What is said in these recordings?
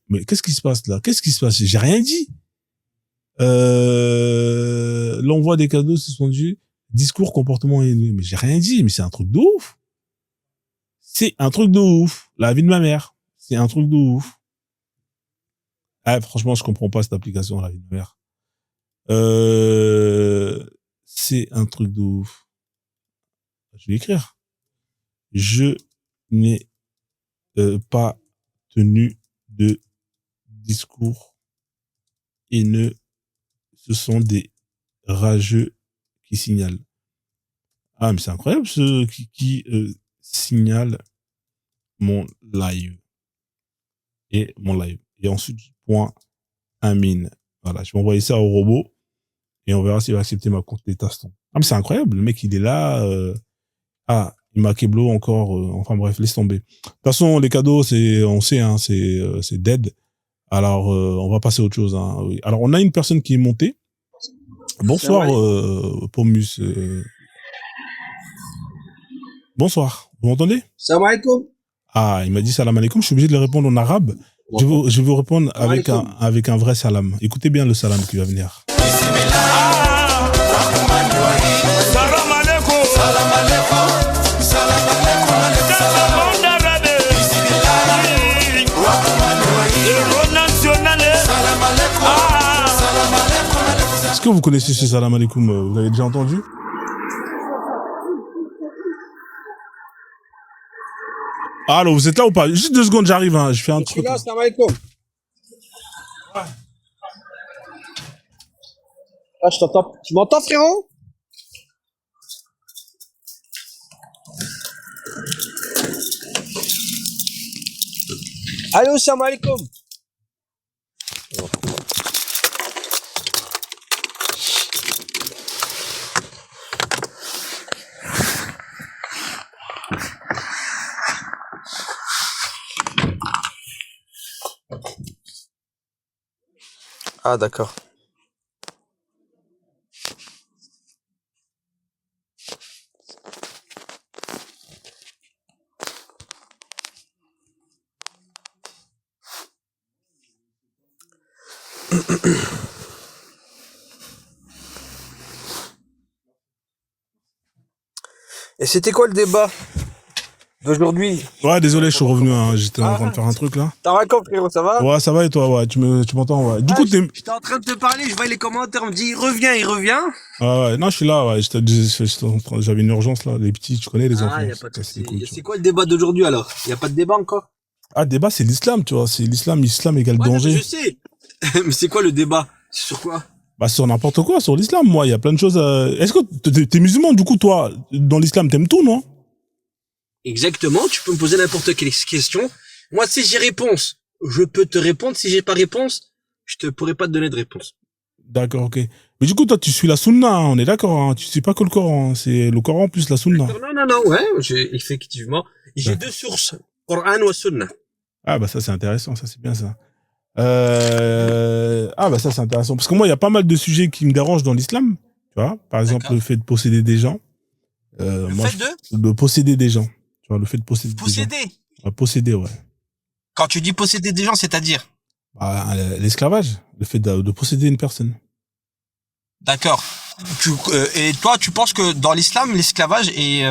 mais qu'est-ce qui se passe là? Qu'est-ce qui se passe? J'ai rien dit. L'envoi des cadeaux suspendu, discours, comportement haineux. Mais j'ai rien dit, mais c'est un truc de ouf. C'est un truc de ouf. La vie de ma mère. C'est un truc de ouf. Ah, franchement, je comprends pas cette application, la vie de ma mère. C'est un truc de ouf. Je vais écrire. Je n'ai pas tenu de discours haineux. Ce sont des rageux qui signalent. Ah, mais c'est incroyable ceux qui signalent mon live. Et mon live. Et ensuite, point Amine. Voilà, je vais envoyer ça au robot et on verra s'il va accepter ma contestation. Ah, mais c'est incroyable, le mec, il est là. Ah, il m'a keblo encore. Enfin bref, laisse tomber. De toute façon, les cadeaux, on sait, hein, c'est dead. Alors, on va passer à autre chose. Hein. Alors, on a une personne qui est montée. Bonsoir, Pomus. Bonsoir. Vous m'entendez? Salam alaikum. Ah, il m'a dit salam alaikum. Je suis obligé de le répondre en arabe. Je vais vous répondre avec un vrai salam. Écoutez bien le salam qui va venir. Salam alaikum. Salam alaikum. Salam alaikum. Est-ce que vous connaissez ce salam alaikum? Vous l'avez déjà entendu? Allô, vous êtes là ou pas? Juste 2 secondes, j'arrive, hein. Je fais un truc. Là, salam alaikum. Ouais. Ah, je t'entends. Tu m'entends, frérot? Allô, salam alaikum. Ah, d'accord. Et c'était quoi le débat d'aujourd'hui? Ouais, désolé, je suis revenu, hein. J'étais en train de faire un truc, là. T'as raconté, frérot, ça va? Ouais, ça va et toi? Ouais, tu m'entends, ouais. Du coup, j'étais en train de te parler, je vois les commentaires, on me dit, il revient. Ouais, non, je suis là, ouais. J'avais une urgence, là. Les petits, tu connais les enfants. Ah, y a pas de souci. C'est quoi le débat d'aujourd'hui, alors? Y a pas de débat encore? Ah, débat, c'est l'islam, tu vois. C'est l'islam égale danger. Je sais. Mais c'est quoi le débat? Sur quoi? Bah, sur n'importe quoi, sur l'islam, moi. Il y a plein de choses. Est-ce que t'es musulman, du coup, toi, dans l'islam, t'aimes tout, non? Exactement, tu peux me poser n'importe quelle question. Moi, si j'ai réponse, je peux te répondre. Si j'ai pas réponse, je te pourrais pas te donner de réponse. D'accord, ok. Mais du coup, toi, tu suis la sunna, hein, on est d'accord, hein. Tu suis pas que le Coran, hein. C'est le Coran plus la sunna. Non, ouais, effectivement. J'ai 2 sources, Coran ou Sunna. Ah, bah, ça, c'est intéressant, ça, c'est bien, ça. Ah, bah, ça, c'est intéressant. Parce que moi, il y a pas mal de sujets qui me dérangent dans l'islam. Tu vois, par exemple, le fait de posséder des gens. De posséder des gens. Tu vois, le fait de posséder des gens. Posséder, ouais. Quand tu dis posséder des gens, c'est-à-dire? Bah, l'esclavage. Le fait de posséder une personne. D'accord. Et toi, tu penses que dans l'islam, l'esclavage est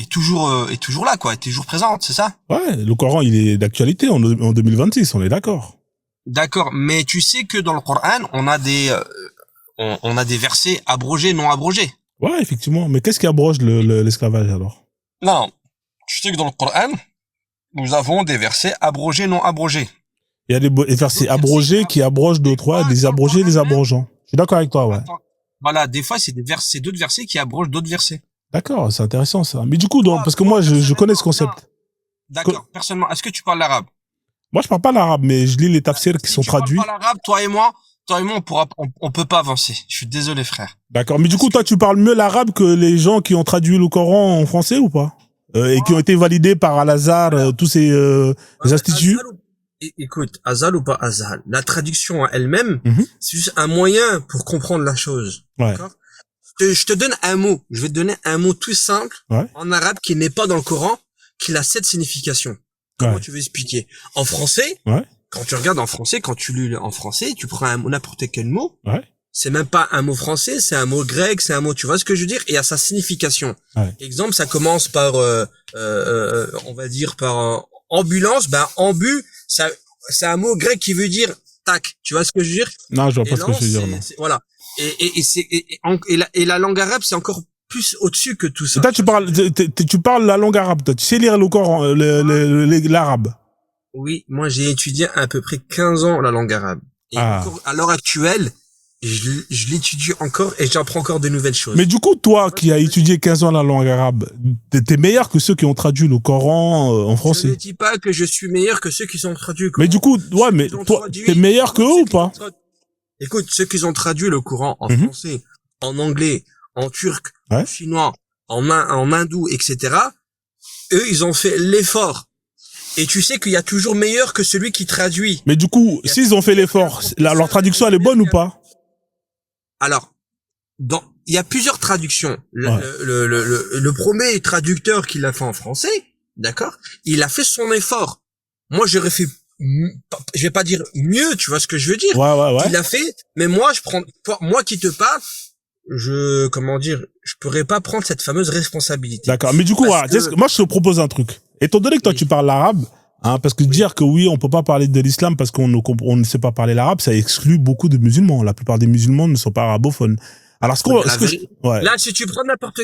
toujours là, quoi, est toujours présent, c'est ça? Ouais, le Coran, il est d'actualité en 2026, on est d'accord. D'accord, mais tu sais que dans le Coran, on a des versets abrogés, non abrogés. Ouais, effectivement. Mais qu'est-ce qui abroge l'esclavage, alors? Non. Tu sais que dans le Coran, nous avons des versets abrogés, non abrogés. Il y a des versets abrogés qui abrogent d'autres, ouais, des abrogés, des abrogeants. Je suis d'accord avec toi, ouais. Voilà, des fois, c'est d'autres versets qui abrogent d'autres versets. D'accord, c'est intéressant, ça. Mais du coup, parce que moi, je connais ce concept. D'accord, personnellement, est-ce que tu parles l'arabe? Moi, je parle pas l'arabe, mais je lis les tafsirs qui sont traduits. Si tu parles pas l'arabe, toi et moi, on peut pas avancer. Je suis désolé, frère. D'accord, mais du coup, toi, tu parles mieux l'arabe que les gens qui ont traduit le Coran en français ou pas? Et qui ont été validés par Al-Azhar, tous ces instituts? Écoute, Azal ou pas Azal, la traduction elle-même, c'est juste un moyen pour comprendre la chose. Ouais. D'accord? Je te donne un mot. Je vais te donner un mot tout simple en arabe qui n'est pas dans le Coran, qui a 7 significations. Comment tu veux expliquer? En français, quand tu regardes en français, quand tu lis en français, tu prends n'importe quel mot. Ouais. C'est même pas un mot français, c'est un mot grec, c'est un mot, tu vois ce que je veux dire, et à sa signification. Ouais. Exemple, ça commence par, on va dire par ambulance. Ben ambu, ça, c'est un mot grec qui veut dire tac. Tu vois ce que je veux dire? Non, je vois Et pas ce que non, tu veux dire, non. voilà. Et la langue arabe, c'est encore plus au-dessus que tout ça. Toi, tu parles la langue arabe, toi. Tu sais lire le Coran, l'arabe. Oui, moi j'ai étudié à peu près 15 ans la langue arabe. Et encore, à l'heure actuelle, je l'étudie encore et j'apprends encore de nouvelles choses. Mais du coup, toi qui as étudié 15 ans la langue arabe, t'es meilleur que ceux qui ont traduit le Coran en français. Je ne dis pas que je suis meilleur que ceux qui sont traduits le Coran. Mais du coup, ouais, mais toi, t'es meilleur que eux ou pas? Écoute, ceux qui ont traduit le Coran en français, en anglais, en turc, en chinois, en hindou, etc., eux, ils ont fait l'effort. Et tu sais qu'il y a toujours meilleur que celui qui traduit. Mais du coup, s'ils ont fait l'effort, leur traduction, elle est bonne ou pas? Alors, il y a plusieurs traductions. Le premier traducteur qui l'a fait en français, d'accord, il a fait son effort. Moi, j'aurais fait, je vais pas dire mieux, tu vois ce que je veux dire. Ouais. Il a fait, mais moi, moi qui te parle, je pourrais pas prendre cette fameuse responsabilité. D'accord. Mais du coup, moi, je te propose un truc. Étant donné que toi, tu parles l'arabe, hein, parce que dire que oui, on peut pas parler de l'islam parce qu'on ne sait pas parler l'arabe, ça exclut beaucoup de musulmans. La plupart des musulmans ne sont pas arabophones. Alors, là, si tu prends n'importe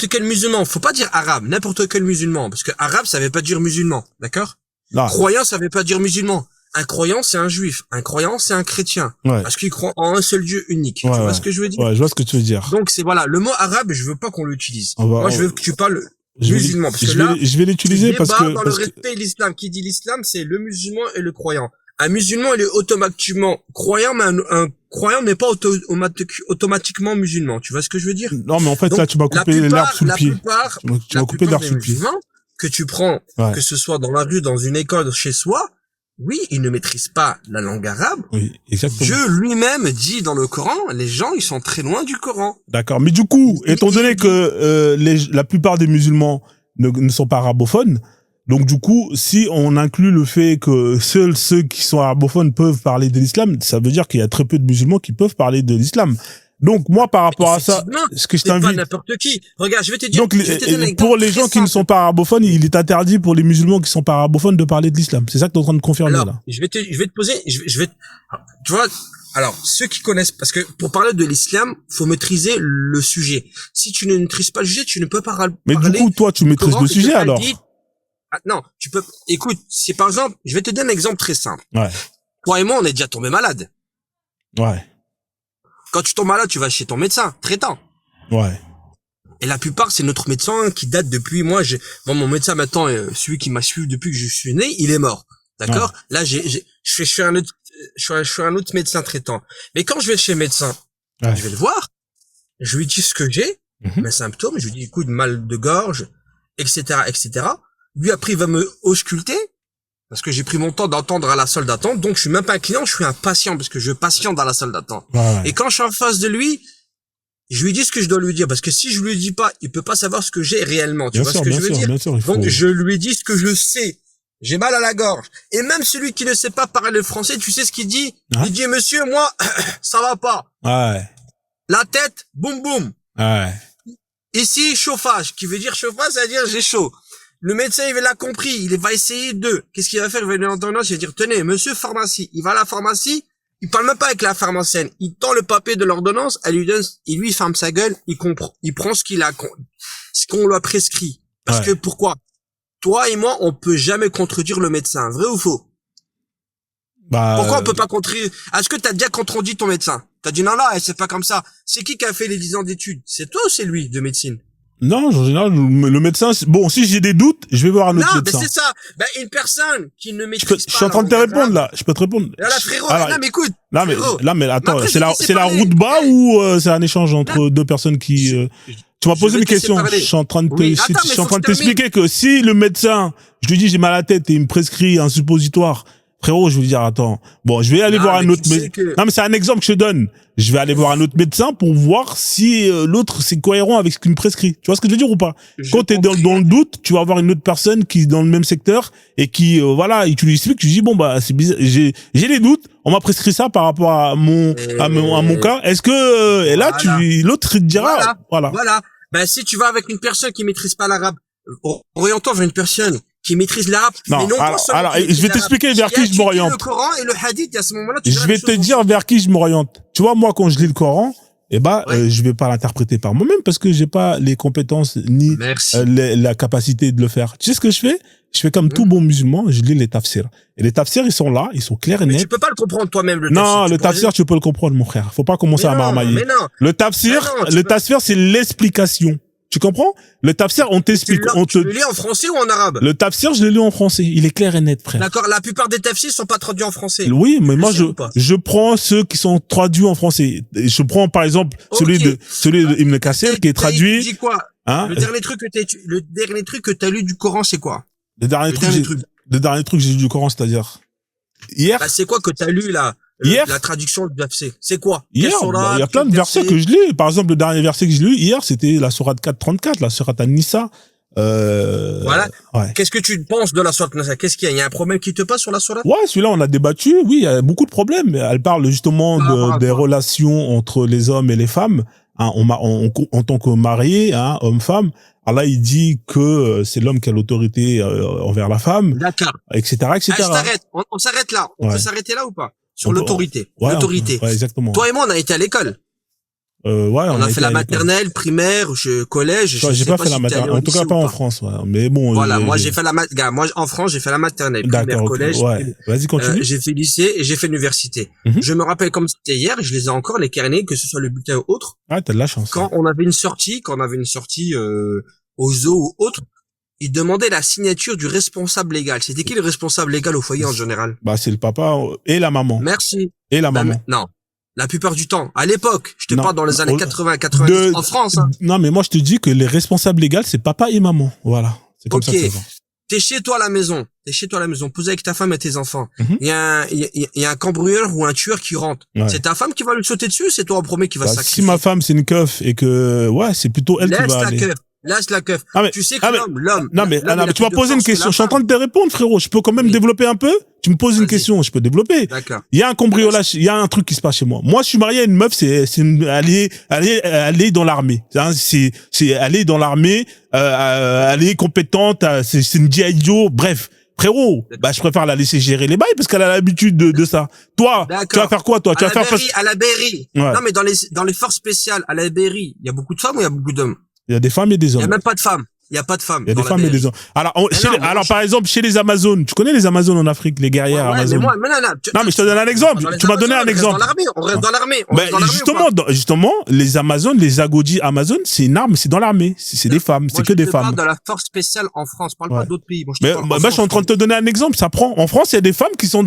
quel musulman, faut pas dire arabe, n'importe quel musulman, parce que arabe, ça veut pas dire musulman, d'accord? Croyant, ça veut pas dire musulman. Un croyant, c'est un juif. Un croyant, c'est un chrétien. Ouais. Parce qu'il croit en un seul Dieu unique. Tu vois ce que je veux dire? Ouais, je vois ce que tu veux dire. Donc, c'est voilà, le mot arabe, je veux pas qu'on l'utilise. Moi, je veux que tu parles musulman. Parce que là, je vais l'utiliser parce que... dans le respect de l'islam. Qui dit l'islam, c'est le musulman et le croyant. Un musulman, il est automatiquement croyant, mais un croyant n'est pas automatiquement musulman. Tu vois ce que je veux dire? Non, mais en fait, donc, là, tu m'as coupé l'herbe sous le pied. Tu m'as coupé l'herbe sous le pied. Que tu prends, que ce soit dans la rue, dans une école, chez soi, oui, ils ne maîtrisent pas la langue arabe. Oui, exactement. Dieu lui-même dit dans le Coran, les gens, ils sont très loin du Coran. D'accord. Mais du coup, étant donné que la plupart des musulmans ne sont pas arabophones, donc du coup, si on inclut le fait que seuls ceux qui sont arabophones peuvent parler de l'islam, ça veut dire qu'il y a très peu de musulmans qui peuvent parler de l'islam. Donc moi, par rapport à ça, ce que je t'invite, pas n'importe qui. Regarde, je vais te dire. Donc pour les gens qui ne sont pas arabophones, il est interdit pour les musulmans qui sont pas arabophones de parler de l'islam. C'est ça que tu es en train de confirmer. Alors, là. Je vais te poser. Tu vois. Alors ceux qui connaissent, parce que pour parler de l'islam, faut maîtriser le sujet. Si tu ne maîtrises pas le sujet, tu ne peux pas parler. Mais du coup, toi, tu maîtrises le sujet alors. Non, tu peux. Écoute, c'est par exemple, je vais te donner un exemple très simple. Ouais. Toi et moi, on est déjà tombé malade. Ouais. Quand tu tombes malade, tu vas chez ton médecin traitant. Ouais. Et la plupart, c'est notre médecin qui date depuis mon médecin maintenant, celui qui m'a suivi depuis que je suis né, il est mort. D'accord? Ouais. Là, je suis un autre médecin traitant. Mais quand je vais chez le médecin, je vais le voir, je lui dis ce que j'ai, mes symptômes, je lui dis, écoute, mal de gorge, etc., etc. Lui, après, il va me ausculter. Parce que j'ai pris mon temps d'attendre à la salle d'attente, donc je suis même pas un client, je suis un patient, parce que je patiente dans la salle d'attente. Ouais. Et quand je suis en face de lui, je lui dis ce que je dois lui dire, parce que si je lui dis pas, il peut pas savoir ce que j'ai réellement, tu vois ce que je veux dire? Donc je lui dis ce que je sais. J'ai mal à la gorge. Et même celui qui ne sait pas parler le français, tu sais ce qu'il dit? Il dit, monsieur, moi, ça va pas. Ouais. La tête, boum boum. Ouais. Ici, chauffage, qui veut dire chauffage, ça veut dire j'ai chaud. Le médecin, il l'a compris, il va essayer qu'est-ce qu'il va faire? Il va lui entendre, il va dire, tenez, monsieur pharmacie. Il va à la pharmacie, il parle même pas avec la pharmacienne. Il tend le papier de l'ordonnance, elle lui donne, il ferme sa gueule, il comprend, il prend ce qu'on lui a prescrit. Parce que pourquoi? Toi et moi, on peut jamais contredire le médecin. Vrai ou faux? Pourquoi on peut pas contredire? Est-ce que t'as déjà contredit ton médecin? T'as dit non, c'est pas comme ça. C'est qui a fait les 10 ans d'études? C'est toi ou c'est lui, de médecine? Non, en général, le médecin, bon, si j'ai des doutes, je vais voir un autre médecin. Non, mais c'est ça. Une personne qui ne maîtrise pas. Je suis en train de te répondre, là. Je peux te répondre. Là, frérot, non, mais écoute. Là, mais attends, c'est la route bas ou c'est un échange entre deux personnes qui, tu m'as posé une question. Je suis en train de t'expliquer que si le médecin, je lui dis j'ai mal à la tête et il me prescrit un suppositoire, frérot, je veux dire, attends. Bon, je vais aller voir un autre médecin. Non, mais c'est un exemple que je te donne. Je vais aller voir un autre médecin pour voir si l'autre, c'est cohérent avec ce qu'il me prescrit. Tu vois ce que je veux dire ou pas? Quand t'es dans le doute, tu vas avoir une autre personne qui est dans le même secteur et qui, voilà, et tu lui expliques, tu dis, bon, bah, c'est bizarre, j'ai des doutes. On m'a prescrit ça par rapport à mon cas. Est-ce que, et là, l'autre, il te dira, voilà. Ben, si tu vas avec une personne qui maîtrise pas l'arabe, orientons vers une personne qui maîtrise l'arabe. Non, alors, je vais t'expliquer vers qui je m'oriente. Le Coran et le hadith, à ce moment-là, je vais te dire vers qui je m'oriente. Tu vois, moi, quand je lis le Coran, je vais pas l'interpréter par moi-même parce que j'ai pas les compétences ni la capacité de le faire. Tu sais ce que je fais? Je fais comme tout bon musulman, je lis les tafsirs. Et les tafsirs, ils sont là, ils sont clairs et nets. Mais tu peux pas le comprendre toi-même, le tafsir. Non, le tafsir, tu peux le comprendre, mon frère. Faut pas commencer à marmailler. Le tafsir, c'est l'explication. Tu comprends? Le tafsir, on t'explique. Tu le lis en français ou en arabe? Le tafsir, je le lis en français. Il est clair et net, frère. D'accord. La plupart des tafsirs sont pas traduits en français. Oui, mais moi, je prends ceux qui sont traduits en français. Je prends, par exemple, celui de Ibn Kassir, qui est traduit. Dis quoi? Hein? Le dernier truc que t'as lu du Coran, c'est quoi? Le dernier truc que j'ai lu du Coran, c'est-à-dire? Hier? Bah, c'est quoi que t'as lu, là? Hier, la traduction du verset, c'est quoi? Hier, il y a plein de versets que je lis. Par exemple, le dernier verset que j'ai lu hier, c'était la sourate 434, la sourate An-Nisa. Voilà. Ouais. Qu'est-ce que tu penses de la sourate An-Nisa? Qu'est-ce qu'il y a? Il y a un problème qui te passe sur la sourate? Ouais, celui-là, on a débattu. Oui, il y a beaucoup de problèmes. Elle parle justement des relations entre les hommes et les femmes. Hein, en tant que marié, hein, homme-femme. Allah, il dit que c'est l'homme qui a l'autorité envers la femme. D'accord. Etc., etc. On s'arrête là. On peut s'arrêter là ou pas? Sur l'autorité. L'autorité. Ouais, exactement. Toi et moi, on a été à l'école. On a fait la maternelle, primaire, collège. J'ai pas fait la maternelle. En tout cas, pas en France, ouais. Mais bon. Voilà. Moi, j'ai fait moi, en France, j'ai fait la maternelle, primaire, collège. Ouais. Vas-y, continue. J'ai fait lycée et j'ai fait l'université. Je me rappelle comme c'était hier, je les ai encore, les carnets, que ce soit le bulletin ou autre. Ah, t'as de la chance. Quand on avait une sortie, au zoo ou autre, ils demandaient la signature du responsable légal. C'était qui le responsable légal au foyer en général? Bah, c'est le papa et la maman. Merci. Et la maman. Non. La plupart du temps. À l'époque. Je te parle dans les années 80, 90 en France, hein. Non, mais moi, je te dis que les responsables légaux, c'est papa et maman. Voilà. C'est comme ça que ça va. T'es chez toi à la maison. Posé avec ta femme et tes enfants. Il y a un cambrioleur ou un tueur qui rentre. Ouais. C'est ta femme qui va lui sauter dessus, c'est toi en premier qui va sacrifier. Si ma femme, c'est une keuf et que, c'est plutôt elle qui va aller. Laisse la keuf. Tu sais que l'homme. Non, mais tu m'as posé une question. Je suis en train de te répondre, frérot. Je peux quand même développer un peu? Tu me poses une question, je peux développer. D'accord. Il y a un cambriolage, il y a un truc qui se passe chez moi. Moi, je suis marié à une meuf, aller dans l'armée. Hein, c'est aller dans l'armée, elle est compétente, c'est une G.I. Joe, bref. Frérot, je préfère la laisser gérer les bails parce qu'elle a l'habitude de ça. Toi, tu vas faire quoi, toi? Tu vas faire à la BRI. Ouais. Non, mais dans les forces spéciales, à la BRI, il y a beaucoup de femmes ou il y a beaucoup d'hommes? Il y a des femmes et des hommes. Il y a même pas de femmes. Il y a pas de femmes. Il y a des femmes et des hommes. Alors, par exemple, chez les Amazones, tu connais les Amazones en Afrique, les guerrières Amazones. Non, mais je te donne un exemple. Tu m'as donné un exemple. On reste dans l'armée. Justement, les Amazones, les Agodi Amazones, c'est une arme, c'est dans l'armée. C'est des femmes, c'est que des femmes. Je parle de la force spéciale en France. Parle pas d'autres pays. Mais je suis en train de te donner un exemple. Ça prend. En France, il y a des femmes qui sont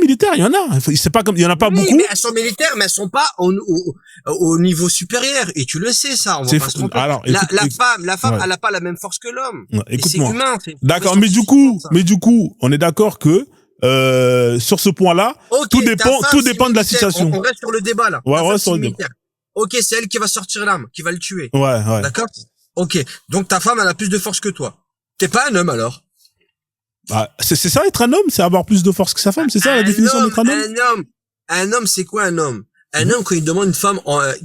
militaires. Il y en a. C'est pas comme, il y en a pas beaucoup. Mais elles sont militaires, mais elles sont pas au niveau supérieur. Et tu le sais, ça. On va pas se tromper. La femme, elle a pas la même force que l'homme. Écoute-moi. D'accord, mais du coup, on est d'accord que sur ce point-là, tout dépend de la situation. On reste sur le débat là. Ouais, on reste sur le débat. Ok, c'est elle qui va sortir l'arme, qui va le tuer. Ouais. D'accord. Ok, donc ta femme elle a plus de force que toi. T'es pas un homme alors. Bah, c'est ça être un homme, c'est avoir plus de force que sa femme, c'est ça la définition d'être un homme. Un homme, c'est quoi un homme? Un homme quand il demande une femme,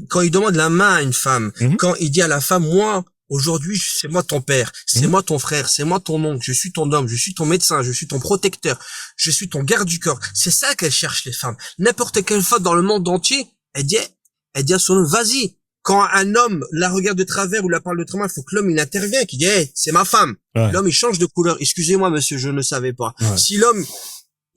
quand il demande la main à une femme, quand il dit à la femme, moi. Aujourd'hui, c'est moi ton père, c'est moi ton frère, c'est moi ton oncle, je suis ton homme, je suis ton médecin, je suis ton protecteur, je suis ton garde du corps. C'est ça qu'elles cherchent les femmes. N'importe quelle femme dans le monde entier, elle dit à son homme, vas-y. Quand un homme la regarde de travers ou la parle de travers, il faut que l'homme il intervient, qu'il dit, hey, c'est ma femme. Ouais. L'homme il change de couleur. Excusez-moi monsieur, je ne savais pas. Ouais. Si l'homme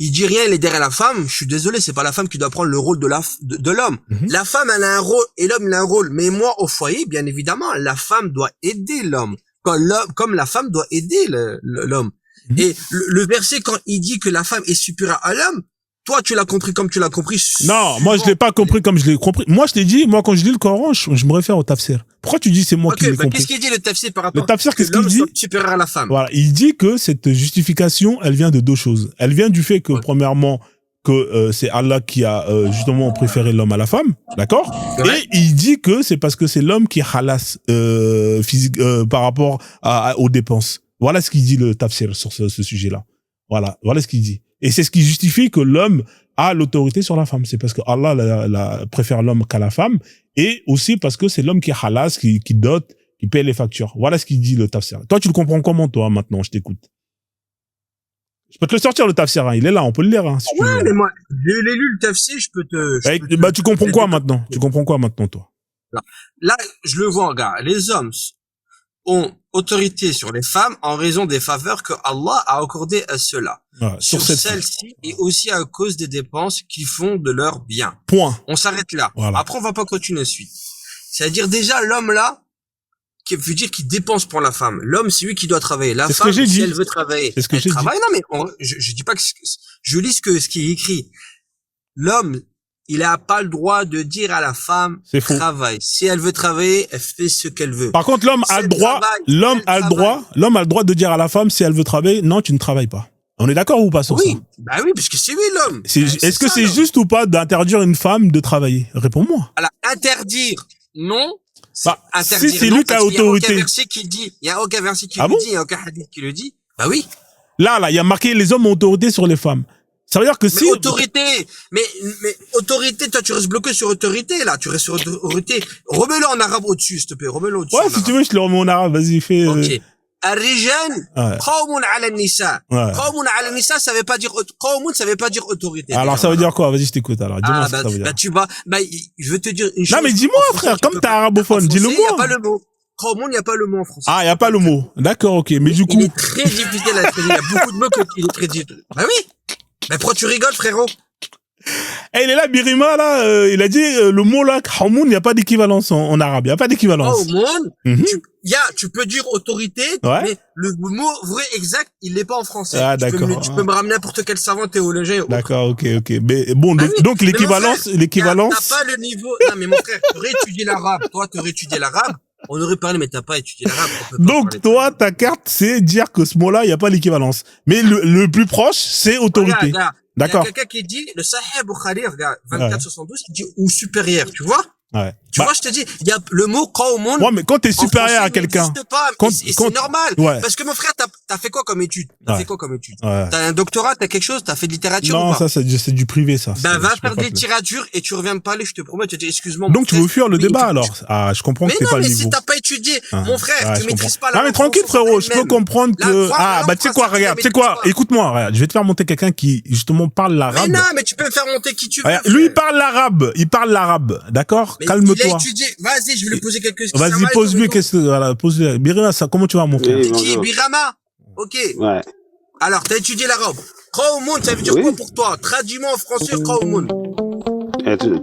il dit rien, il est derrière la femme, je suis désolé, c'est pas la femme qui doit prendre le rôle de l'homme. La femme, elle a un rôle, et l'homme, il a un rôle. Mais moi, au foyer, bien évidemment, la femme doit aider l'homme. Comme la femme doit aider l'homme. Et le verset, quand il dit que la femme est supérieure à l'homme, toi, tu l'as compris comme tu l'as compris. Non, moi, je l'ai pas compris comme je l'ai compris. Moi, je t'ai dit, moi, quand je lis le Coran, je me réfère au tafsir. Pourquoi tu dis c'est moi qui l'ai compris? Qu'est-ce qu'il dit le tafsir par rapport le tafsir, qu'est-ce qu'il dit? L'homme soit supérieur à la femme. Voilà. Il dit que cette justification, elle vient de deux choses. Elle vient du fait que, premièrement, que c'est Allah qui a justement préféré l'homme à la femme, d'accord? Ouais. Et il dit que c'est parce que c'est l'homme qui halasse physique par rapport aux dépenses. Voilà ce qu'il dit le tafsir sur ce sujet-là. Voilà ce qu'il dit. Et c'est ce qui justifie que l'homme a l'autorité sur la femme. C'est parce que Allah préfère l'homme qu'à la femme, et aussi parce que c'est l'homme qui halasse, qui dote, qui paye les factures. Voilà ce qu'il dit le tafsir. Toi, tu le comprends comment, toi, maintenant? Je t'écoute. Je peux te le sortir, le tafsir, hein. Il est là, on peut le lire, hein, si tu veux. Mais moi, je l'ai lu, le tafsir, je peux te... Bah, tu comprends quoi maintenant? Tu comprends quoi maintenant, toi? Là, je le vois, regarde, les hommes ont autorité sur les femmes en raison des faveurs que Allah a accordées à ceux-là. Voilà, sur celles-ci, et aussi à cause des dépenses qu'ils font de leur bien. Point. On s'arrête là. Voilà. Après, on va pas continuer ensuite. C'est-à-dire, déjà, l'homme là, qui veut dire qu'il dépense pour la femme. L'homme, c'est lui qui doit travailler. La femme, si elle veut travailler, elle travaille. Non, mais je dis pas que je lis ce qui est écrit. L'homme, il a pas le droit de dire à la femme, travaille. Si elle veut travailler, elle fait ce qu'elle veut. Par contre, l'homme a le droit, l'homme a le droit de dire à la femme, si elle veut travailler, non, tu ne travailles pas. On est d'accord ou pas sur ça? Bah oui, parce que c'est lui l'homme. Est-ce que c'est juste ou pas d'interdire une femme de travailler? Réponds-moi. Alors, interdire, non. Bah, si c'est lui qui a autorité. Il y a aucun verset qui le dit, il y a aucun hadith qui le dit. Bah oui. Là, il y a marqué les hommes ont autorité sur les femmes. Ça veut dire que si... autorité, mais autorité, toi tu restes bloqué sur autorité, là, tu restes sur autorité. Remets-le en arabe au-dessus, s'il te plaît, remets-le au-dessus. Ouais, si tu veux, je le remets en arabe, vas-y, fais... Ok. الرجال قوم على النساء. قوم على النساء, ça veut pas dire قوم, ça veut pas dire autorité. Alors ça veut dire quoi? Vas-y, je t'écoute alors. Dis-moi ce que ça veut dire. Je veux te dire une chose. Non mais dis-moi frère, comme t'es arabophone, dis-le-moi. Il y a pas le mot. قوم, il y a pas le mot en français. Ah, il y a pas le mot. D'accord, OK, mais du coup il est très difficile à traiter, il y a beaucoup de mots qu'il est très difficile. Bah oui. Mais pourquoi tu rigoles, frérot? Eh, il est là, Birima, là, il a dit, le mot là, Hamoun, il n'y a pas d'équivalence en arabe. Il n'y a pas d'équivalence. Hamoun, tu peux dire autorité, mais le mot vrai exact, il n'est pas en français. Ah, d'accord. Tu peux me ramener n'importe quel savant théologien. D'accord, ok. Mais bon, donc l'équivalence. T'as pas le niveau. Non, mais mon frère, tu aurais étudié l'arabe. Toi, tu aurais étudié l'arabe. On aurait parlé, mais t'as pas étudié l'arabe. Donc, toi, ta carte, c'est dire que ce mot-là, il n'y a pas d'équivalence. Mais le plus proche, c'est autorité. D'accord. Il y a quelqu'un qui dit, le Sahih Bukhari, regarde, 2472, il dit ou supérieur, tu vois? Ouais. Tu vois, je te dis, il y a le mot qawmun. Ouais, mais quand t'es supérieur à quelqu'un. C'est normal. Ouais. Parce que mon frère, t'as fait quoi comme étude? T'as un doctorat, t'as quelque chose, t'as fait de littérature ou pas? Non, ça, c'est du privé, ça. Ben, va faire de littérature et tu reviens me parler, je te promets, tu te dis, excuse-moi. Donc, tu veux fuir le débat, alors? Ah, je comprends que c'est pas le niveau. Mais si t'as pas étudié, mon frère, tu maîtrises pas la langue. Ah, mais tranquille, frérot, je peux comprendre que, bah, tu sais quoi, regarde, tu sais quoi, écoute-moi, regarde, je vais te faire monter quelqu'un qui, justement, parle l'arabe. Mais non, mais tu peux me faire monter qui tu veux. Lui, il parle l'arabe, d'accord? Calme-toi. Vas-y, je vais lui poser quelques questions. Vas-y, pose-lui question. Voilà, pose-lui. Birama, ça, comment tu vas, mon frère? T'es qui, Birama? Ok. Ouais. Alors, t'as étudié l'arabe. Qawmun, ça veut dire quoi pour toi? Traduis-moi en français, Qawmun.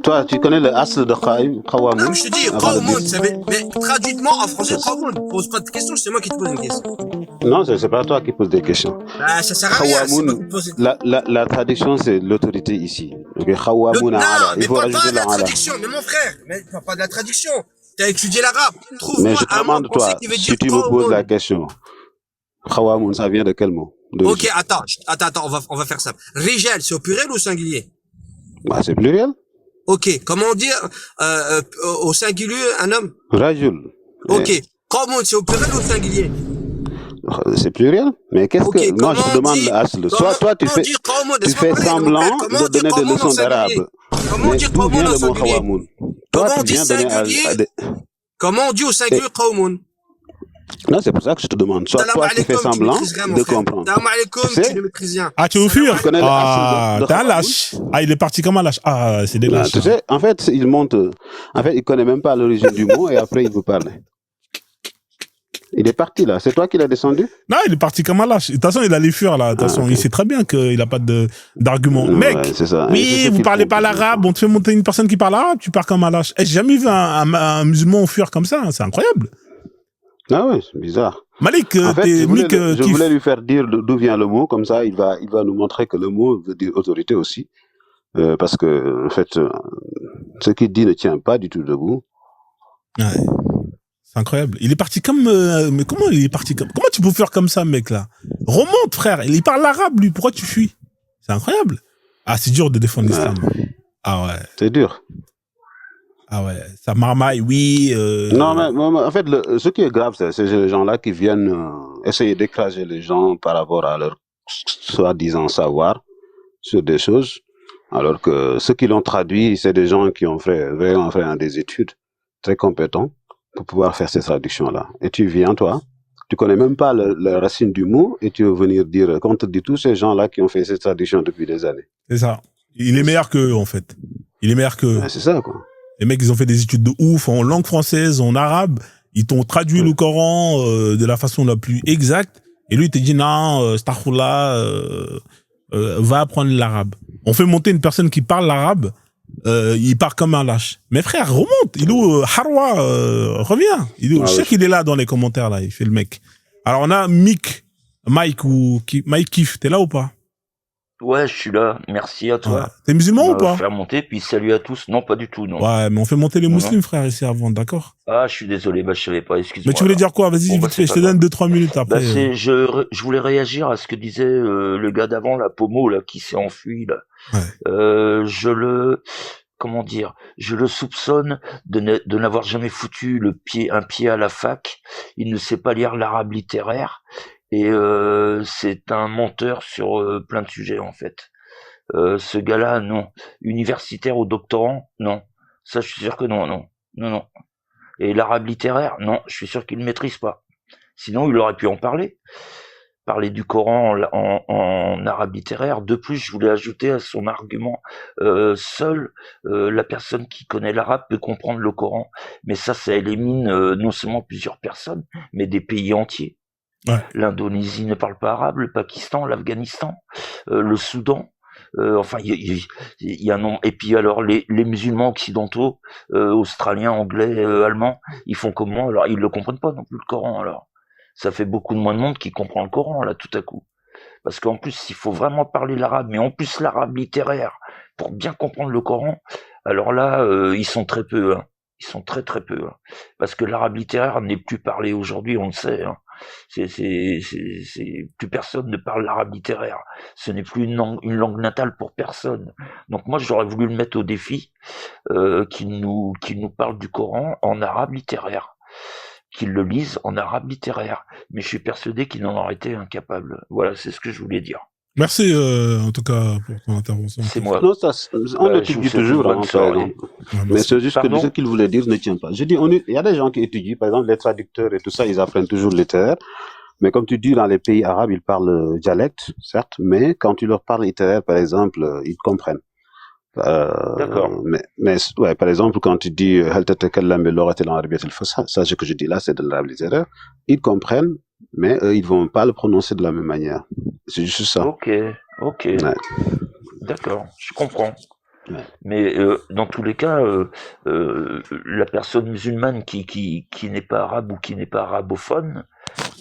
Toi, tu connais le asl de Qawmun? Non, je te dis, Qawmun, ça veut, mais traduis-moi en français, Qawmun. Pose pas de questions, c'est moi qui te pose une question. Non, c'est pas toi qui pose des questions. Bah, ça sert à rien, c'est moi qui te pose une question. La traduction, c'est l'autorité ici. Ok, Qawmun ala. ala. Il faut rajouter la traduction, mais mon frère, mais pas de la traduction. T'as étudié l'arabe. Mais je demande toi, si tu me poses la question, Qawmun, ça vient de quel mot? Ok, attends, on va faire ça. Rijal, c'est au pluriel ou au singulier? Bah, c'est pluriel. Ok, comment on dit au singulier un homme? Rajul. Ok, Qawmun, c'est au pluriel ou au singulier? C'est pluriel, mais qu'est-ce que moi je te demande l'asl. Soit toi tu fais semblant de donner des leçons d'arabe. Mais d'où vient le mot Qawmun? Toi tu viens donner Comment on dit au singulier Qawmun? Non, c'est pour ça que je te demande. Soit toi tu fais semblant de comprendre. Salam alaikum, tu ne maîtrises rien. Ah, tu veux fuir? Ah, t'es un lâche. Ah, il est parti comme un lâche. Ah, c'est des lâches. Tu sais, en fait, il monte. En fait, il connaît même pas l'origine du mot et après il vous parle. Il est parti là. C'est toi qui l'as descendu? Non, il est parti comme un lâche. De toute façon, il allait fuir là. De toute façon, il sait très bien qu'il n'a pas d'argument. Mec, c'est ça. Oui, vous parlez pas l'arabe. On te fait monter une personne qui parle arabe, tu pars comme un lâche. J'ai jamais vu un musulman fuir comme ça. C'est incroyable. Ah ouais, c'est bizarre. Malik, en fait, je voulais lui faire dire d'où vient le mot, comme ça il va nous montrer que le mot veut dire autorité aussi. Parce que, en fait, ce qu'il dit ne tient pas du tout debout. Ouais. C'est incroyable. Il est parti comme, mais comment il est parti comme, comment tu peux faire comme ça, mec, là? Remonte, frère. Il parle l'arabe, lui. Pourquoi tu fuis? C'est incroyable. Ah, c'est dur de défendre l'islam. Ah ouais. C'est dur. Ah ouais. Ça marmaille, oui, Non, mais en fait, ce qui est grave, c'est ces gens-là qui viennent essayer d'écraser les gens par rapport à leur soi-disant savoir sur des choses, alors que ceux qui l'ont traduit, c'est des gens qui ont vraiment fait des études très compétents pour pouvoir faire ces traductions-là. Et tu viens, toi, tu connais même pas la racine du mot, et tu veux venir dire, contre dit tous ces gens-là qui ont fait ces traductions depuis des années. C'est ça. Il est meilleur qu'eux, en fait. Il est meilleur qu'eux. Ouais, c'est ça, quoi. Les mecs, ils ont fait des études de ouf en langue française, en arabe. Ils t'ont traduit le Coran de la façon la plus exacte. Et lui, il te dit, non, astaghfirullah, va apprendre l'arabe. On fait monter une personne qui parle l'arabe, il part comme un lâche. Mais frère, remonte. Il est où, Harwa, reviens. Je sais qu'il est là dans les commentaires, là. Il fait le mec. Alors, on a Mike Kif. T'es là ou pas? Ouais, je suis là. Merci à toi. Ouais. T'es musulman ou pas? Faire monter, puis salut à tous. Non, pas du tout, non. Ouais, mais on fait monter les musulmans, frère, ici avant, d'accord? Ah, je suis désolé, je savais pas, excuse-moi. Mais tu voulais dire quoi? Vas-y, vite fait, je te donne 2-3 minutes après. Je voulais réagir à ce que disait le gars d'avant, la Pomo, là, qui s'est enfui, là. Ouais. Je le soupçonne de n'avoir jamais foutu un pied à la fac. Il ne sait pas lire l'arabe littéraire. Et c'est un menteur sur plein de sujets, en fait. Ce gars-là, non. Universitaire ou doctorant, non. Ça, je suis sûr que non. Et l'arabe littéraire, non, je suis sûr qu'il ne maîtrise pas. Sinon, il aurait pu en parler. Parler du Coran en arabe littéraire. De plus, je voulais ajouter à son argument, seule la personne qui connaît l'arabe peut comprendre le Coran. Mais ça élimine non seulement plusieurs personnes, mais des pays entiers. Ouais. L'Indonésie ne parle pas arabe, le Pakistan, l'Afghanistan, le Soudan. Enfin, il y a un nombre. Et puis alors les musulmans occidentaux, australiens, anglais, allemands, ils font comment? Alors ils le comprennent pas non plus le Coran. Alors ça fait beaucoup de moins de monde qui comprend le Coran là tout à coup. Parce qu'en plus, il faut vraiment parler l'arabe, mais en plus l'arabe littéraire pour bien comprendre le Coran. Alors là, ils sont très peu. Hein. Ils sont très très peu. Hein. Parce que l'arabe littéraire n'est plus parlé aujourd'hui, on le sait. Hein. Plus personne ne parle l'arabe littéraire. Ce n'est plus une langue natale pour personne. Donc moi, j'aurais voulu le mettre au défi, qu'il nous parle du Coran en arabe littéraire, qu'il le lise en arabe littéraire. Mais je suis persuadé qu'il en aurait été incapable. Voilà, c'est ce que je voulais dire. Merci en tout cas pour ton intervention. C'est moi. Non, on étudie toujours, mais c'est juste que ce qu'il voulait dire ne tient pas. Je dis, il y a des gens qui étudient, par exemple les traducteurs et tout ça, ils apprennent toujours littéraire. Mais comme tu dis, dans les pays arabes, ils parlent dialecte, certes, mais quand tu leur parles littéraire, par exemple, ils comprennent. D'accord. Mais ouais, par exemple, quand tu dis ça, ce que je dis là, c'est de l'arabe littéraire, ils comprennent, mais ils vont pas le prononcer de la même manière. C'est juste ça. Ok. Ouais. D'accord, je comprends. Ouais. Mais dans tous les cas, la personne musulmane qui n'est pas arabe ou qui n'est pas arabophone,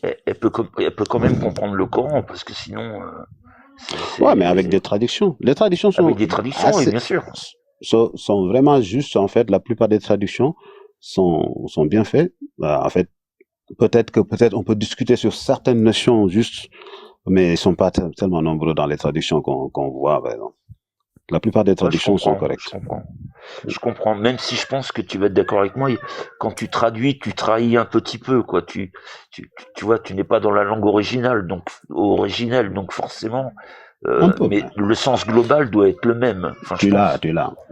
elle peut quand même comprendre le Coran, parce que sinon... ouais, mais avec des traductions. Les traductions sont... Avec des traductions, oui, bien sûr. Sont vraiment justes, en fait. La plupart des traductions sont bien faites. En fait, peut-être on peut discuter sur certaines notions justes, mais ils sont pas tellement nombreux dans les traductions qu'on voit, par exemple. La plupart des traductions sont correctes. Je comprends. Même si je pense que tu vas être d'accord avec moi, quand tu traduis, tu trahis un petit peu, quoi. Tu vois, tu n'es pas dans la langue originale, donc forcément. Mais le sens global doit être le même. Enfin, tu l'as.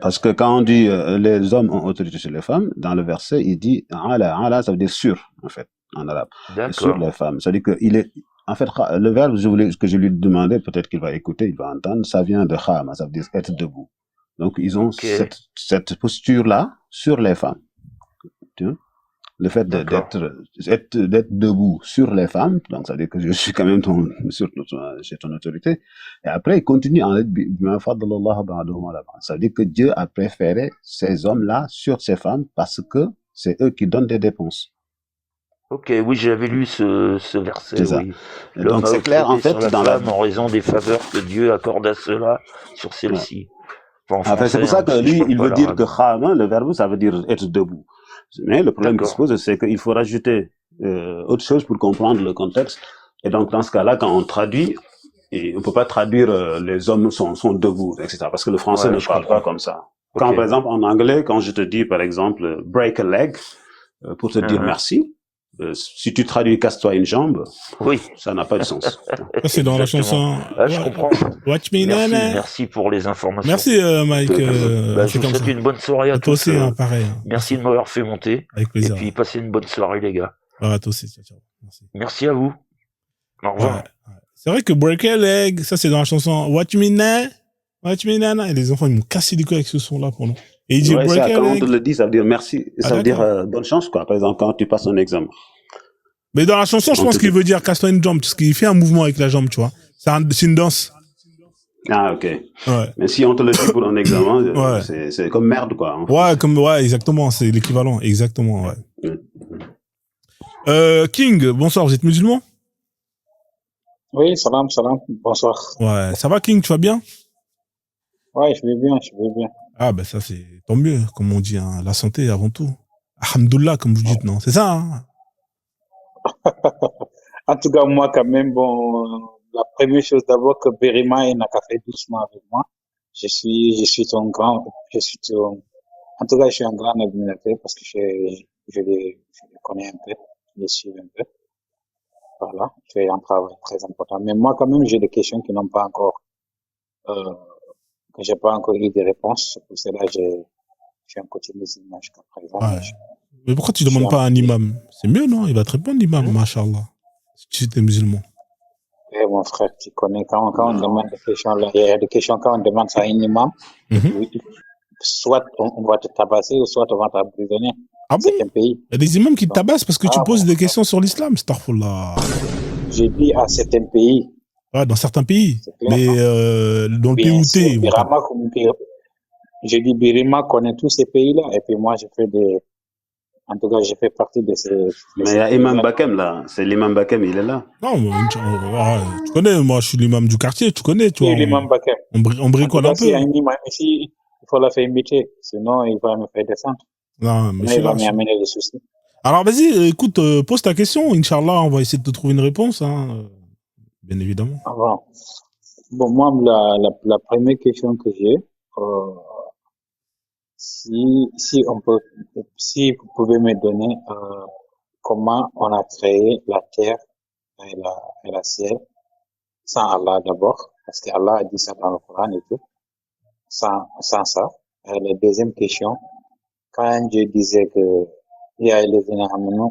Parce que quand on dit les hommes ont autorité sur les femmes, dans le verset, il dit ala, ça veut dire sur, en fait, en arabe. Sur les femmes. Ça veut dire qu'il est. En fait, le verbe que je lui demandais, peut-être qu'il va écouter, il va entendre, ça vient de khama, ça veut dire être debout. Donc, ils ont cette posture-là sur les femmes. Tu vois? Le fait d'être debout sur les femmes, donc ça veut dire que je suis quand même chez ton autorité. Et après, il continue en ça veut dire que Dieu a préféré ces hommes-là sur ces femmes parce que c'est eux qui donnent des dépenses. Ok, oui, j'avais lu ce verset. C'est ça. Oui. Donc c'est clair en fait dans la femme en raison des faveurs que Dieu accorde à ceux-là sur celle-ci. Enfin, c'est pour ça que lui, il veut dire que khama, le verbe, ça veut dire être debout. Mais le problème qui se pose, c'est qu'il faut rajouter autre chose pour comprendre le contexte. Et donc, dans ce cas-là, quand on traduit, et on peut pas traduire les hommes sont debout, etc. Parce que le français ne parle pas comme ça. Quand, par exemple, en anglais, quand je te dis, par exemple, break a leg, pour te dire merci, si tu traduis casse-toi une jambe, ça n'a pas de sens. C'est dans la chanson. Je comprends. Watch me, merci pour les informations. Merci, Mike. Je vous souhaite une bonne soirée à tous. Toi aussi, pareil. Merci de m'avoir fait monter. Avec plaisir. Et puis, passez une bonne soirée, les gars. À toi aussi. Ciao. Merci à vous. Au revoir. Ouais. C'est vrai que break a leg, ça c'est dans la chanson Watch me nana. Et les enfants, ils m'ont cassé les couilles avec ce son-là pour nous. Et il dit break a leg. Quand on te le dit, ça veut dire merci. Ça veut dire bonne chance, quoi. Par exemple, quand tu passes un examen. Mais dans la chanson, je pense qu'il veut dire casse-toi une jambe, parce qu'il fait un mouvement avec la jambe, tu vois. C'est une danse. Ah, ok. Ouais. Mais si on te le dit pour un examen, c'est comme merde, quoi. Ouais, exactement. C'est l'équivalent. Exactement, ouais. King, bonsoir, vous êtes musulman? Oui, salam, bonsoir. Ouais, ça va King, tu vas bien? Ouais, je vais bien. Ah, ben ça c'est tant mieux, comme on dit, hein, la santé avant tout. Alhamdoulilah, comme vous dites, non? C'est ça, hein? En tout cas, moi, quand même, la première chose d'abord que Berima n'a qu'à faire doucement avec moi. En tout cas, je suis un grand admirateur parce que je les connais un peu, je les suis un peu. Voilà, c'est un travail très important. Mais moi, quand même, j'ai des questions qui n'ont pas encore, que j'ai pas encore eu des réponses. Pour cela, je suis un côté musulman jusqu'à présent. Ouais. Mais pourquoi tu demandes pas à un imam? C'est mieux, non? Il va te répondre, l'imam, mashallah. Si tu es musulman. Eh, mon frère, tu connais, quand on demande des questions, là, il y a des questions quand on demande ça à un imam, soit on va te tabasser, ou soit on va t'emprisonner. Ah bon? Il y a des imams qui te tabassent parce que tu poses des questions sur l'islam, astaghfirullah. J'ai dit à certains pays. Ouais, dans certains pays. Mais dans le pays où t'es. J'ai dit Birima connaît tous ces pays-là. Et puis moi, en tout cas, j'ai fait partie de ces. Mais il y a Imam Bakem là. C'est l'imam Bakem, il est là. Non, tu connais, moi je suis l'imam du quartier, tu connais, tu vois. L'imam Bakem. On bricole un peu. Il y a un imam ici, il faut la faire imiter. Sinon, il va me faire descendre. Non, mais il va m'amener des soucis. Alors vas-y, écoute, pose ta question. Inch'Allah, on va essayer de te trouver une réponse, hein. Bien évidemment. Bon, moi, la première question que j'ai, si vous pouvez me donner comment on a créé la terre et la ciel sans Allah d'abord, parce que Allah a dit ça dans le Coran et tout, sans ça. Et la deuxième question, quand je disais que ya ayyuhallazina amanu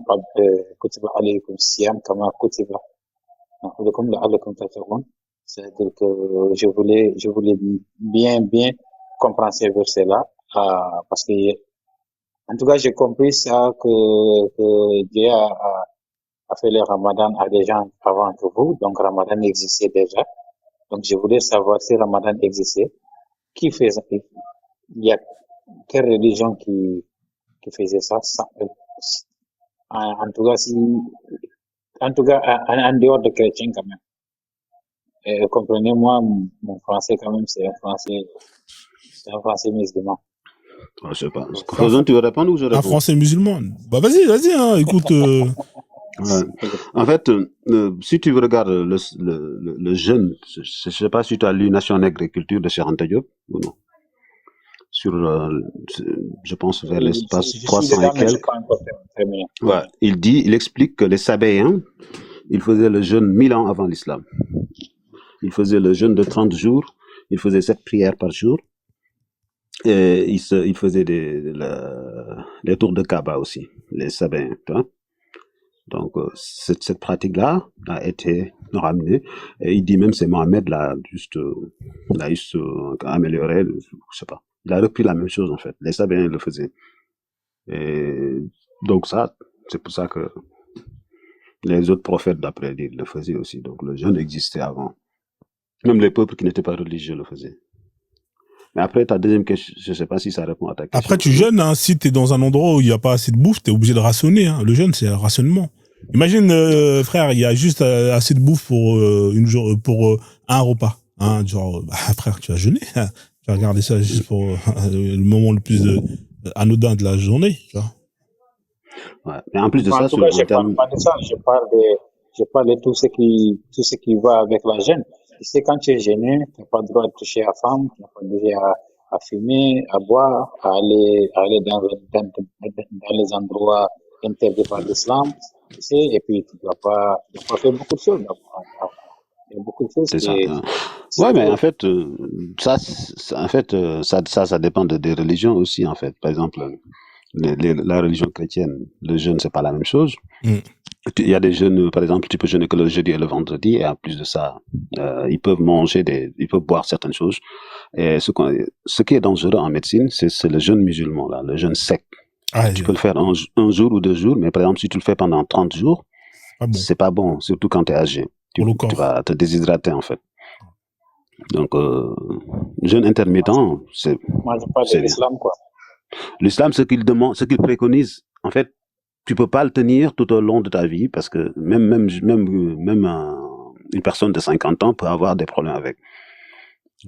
kutiba alaykum siyam kama kutiba la'allakum tattaqun, c'est-à-dire que je voulais bien comprendre ces versets-là, parce que en tout cas j'ai compris ça que Dieu a fait le Ramadan à des gens avant que vous, donc Ramadan existait déjà. Donc je voulais savoir si Ramadan existait, qui faisait, il y a quelle religion qui faisait ça, en tout cas en dehors de chrétien quand même. Et comprenez-moi, mon français quand même, c'est un français musulman. Je sais pas. Tu veux répondre ou je réponds? Un français musulman. Bah vas-y, hein, écoute. Ouais. En fait, si tu regardes le jeûne, je sais pas si tu as lu Nation Nègre et Culture de Cheikh Anta Diop ou non. Sur, je pense, vers l'espace 300 et quelques. Ouais. Il explique que les Sabéens, ils faisaient le jeûne 1000 ans avant l'islam. Ils faisaient le jeûne de 30 jours. Ils faisaient 7 prières par jour. Et ils faisaient les tours de Kaaba aussi, les Sabéens, tu vois. Donc, cette pratique-là a été ramenée. Et il dit même, c'est Mohamed l'a juste amélioré, je sais pas. Il a repris la même chose, en fait. Les Sabéens le faisaient. Et donc ça, c'est pour ça que les autres prophètes d'après le faisaient aussi. Donc le jeûne existait avant. Même les peuples qui n'étaient pas religieux le faisaient. Mais après, ta deuxième question, je sais pas si ça répond à ta question. Après, tu jeûnes, hein, si t'es dans un endroit où il n'y a pas assez de bouffe, t'es obligé de rationner, hein. Le jeûne, c'est un rationnement. Imagine, frère, il y a juste assez de bouffe pour un repas. Hein, genre, frère, tu vas jeûner. Tu as regardé ça juste pour le moment le plus anodin de la journée, tu vois. Ouais. Mais en plus de ça, en tout cas, je parle pas de ça. Je parle de tout ce qui va avec la gêne. Tu sais, quand tu es gêné, tu n'as pas le droit de toucher à femme, tu n'as pas le droit à fumer, à boire, à aller dans les endroits interdits par l'islam, tu sais, et puis tu dois pas faire beaucoup de choses. Il y a beaucoup de choses c'est ça. Ouais, mais en fait, ça dépend des religions aussi, en fait. Par exemple, la religion chrétienne, le jeûne, c'est pas la même chose. Il y a des jeûnes, par exemple, tu peux jeûner que le jeudi et le vendredi, et en plus de ça, ils peuvent ils peuvent boire certaines choses. Et ce qui est dangereux en médecine, c'est le jeûne musulman, là, le jeûne sec. Tu peux le faire un jour ou 2 jours, mais par exemple, si tu le fais pendant 30 jours, c'est pas bon, surtout quand tu es âgé. Tu vas te déshydrater, en fait. Donc, jeûne intermittent, c'est... Moi, je parle de l'islam, quoi. L'islam, ce qu'il préconise, en fait, tu peux pas le tenir tout au long de ta vie, parce que même une personne de 50 ans peut avoir des problèmes avec.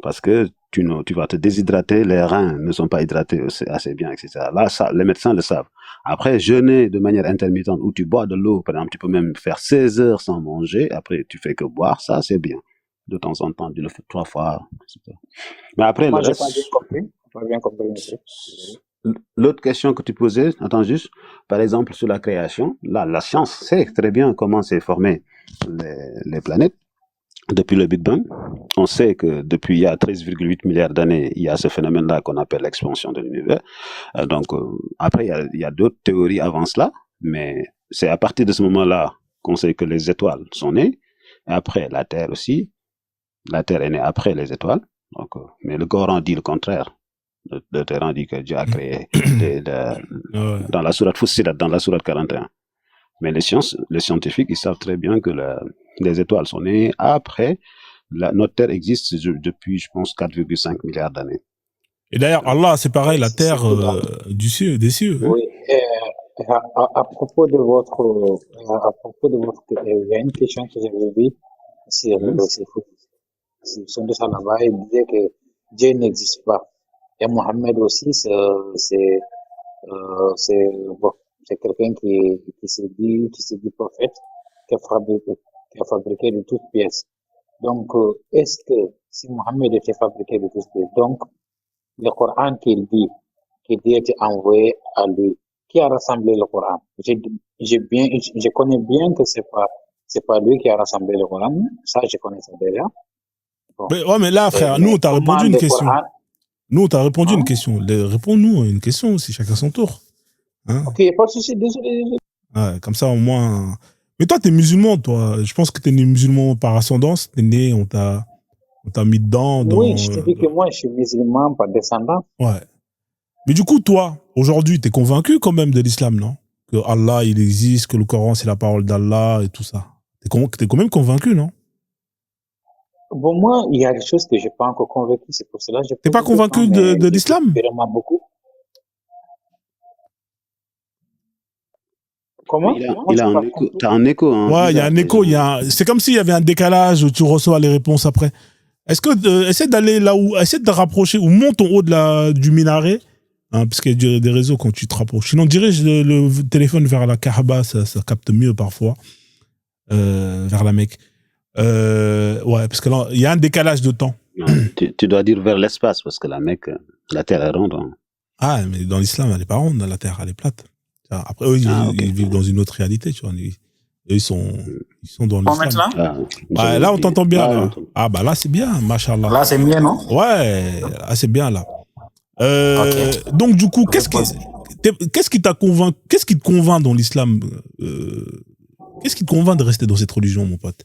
Parce que tu vas te déshydrater, les reins ne sont pas hydratés assez bien, etc. Là, les médecins le savent. Après, jeûner de manière intermittente, où tu bois de l'eau, par exemple, tu peux même faire 16 heures sans manger, après tu fais que boire, ça c'est bien. De temps en temps, tu le fais 3 fois, etc. Mais après, moi, le reste... pas bien compris. L'autre question que tu posais, attends juste, par exemple sur la création, là, la science sait très bien comment s'est formé les planètes depuis le Big Bang. On sait que depuis il y a 13,8 milliards d'années, il y a ce phénomène-là qu'on appelle l'expansion de l'univers. Donc après, il y a d'autres théories avant cela, mais c'est à partir de ce moment-là qu'on sait que les étoiles sont nées. Et après, la Terre aussi. La Terre est née après les étoiles. Donc, mais le Coran dit le contraire. Le Coran dit que Dieu a créé dans la sourate Fussilat, dans la sourate 41. Mais les scientifiques, ils savent très bien que les étoiles sont nées après. Notre Terre existe depuis, je pense, 4,5 milliards d'années. Et d'ailleurs, Allah, c'est pareil, la Terre des cieux. Oui. À propos de votre, il y a une question que j'avais vue sur son de là-bas, il disait que Dieu n'existe pas. Et Mohammed aussi, c'est quelqu'un qui se dit prophète, qui a fabriqué de toutes pièces. Donc, est-ce que si Mohammed était fabriqué de toutes pièces, donc le Coran qu'il dit était envoyé à lui, qui a rassemblé le Coran? Je connais bien que c'est pas lui qui a rassemblé le Coran, ça je connais ça déjà. Bon. Mais là, frère, nous on t'a répondu une question. Nous, on t'a répondu une question. Réponds-nous une question aussi, chacun son tour. Hein? Ok, pas de souci, désolé. Ouais, comme ça, au moins... Mais toi, t'es musulman, toi. Je pense que t'es né musulman par ascendance. T'es né, on t'a mis dedans. Oui, je te dis que moi, je suis musulman par descendance. Ouais. Mais du coup, toi, aujourd'hui, t'es convaincu quand même de l'islam, non? Que Allah, il existe, que le Coran, c'est la parole d'Allah et tout ça. T'es quand même convaincu, non? Bon, moi, il y a des choses que je n'ai pas encore convaincu, c'est pour cela que je... T'es pas convaincu de l'islam? Vraiment beaucoup. Comment? T'as un écho. Hein, ouais, il y a un écho. C'est comme s'il y avait un décalage où tu reçois les réponses après. Est-ce que essaie d'aller là où, essaie de te rapprocher ou monte en haut du minaret, hein, parce qu'il y a des réseaux quand tu te rapproches. Sinon, dirige le téléphone vers la Kaaba, ça capte mieux parfois, vers la Mecque. Ouais, parce que là, il y a un décalage de temps. Non, tu dois dire vers l'espace, parce que la Mecque, la Terre est ronde. Hein. Ah, mais dans l'islam, elle n'est pas ronde, la Terre, elle est plate. Après, eux, ils vivent dans une autre réalité, tu vois. Ils sont dans l'islam. Là, on t'entend bien. Là. Ah, bah là, c'est bien, machallah. Là, c'est mieux, non? Ouais, là, c'est bien, là. Okay. Donc, du coup, qu'est-ce qui t'a convaincu? Qu'est-ce qui te convainc dans l'islam? Qu'est-ce qui te convainc de rester dans cette religion, mon pote?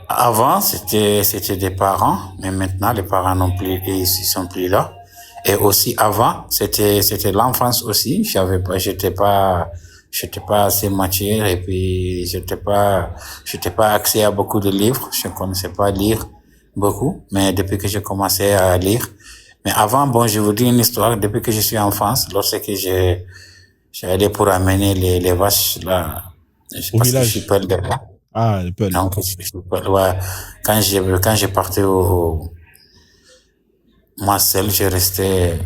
Avant, c'était des parents, mais maintenant, les parents ils sont plus là. Et aussi, avant, c'était l'enfance aussi. J'étais pas assez mature et puis j'étais pas accès à beaucoup de livres. Je connaissais pas lire beaucoup, mais depuis que j'ai commencé à lire. Mais avant, bon, je vous dis une histoire. Depuis que je suis en France, lorsque j'ai allé pour amener les vaches là, parce que je suis Peul derrière. Ah, le Peul. Donc, ouais, quand j'ai parti au moi seul, je restais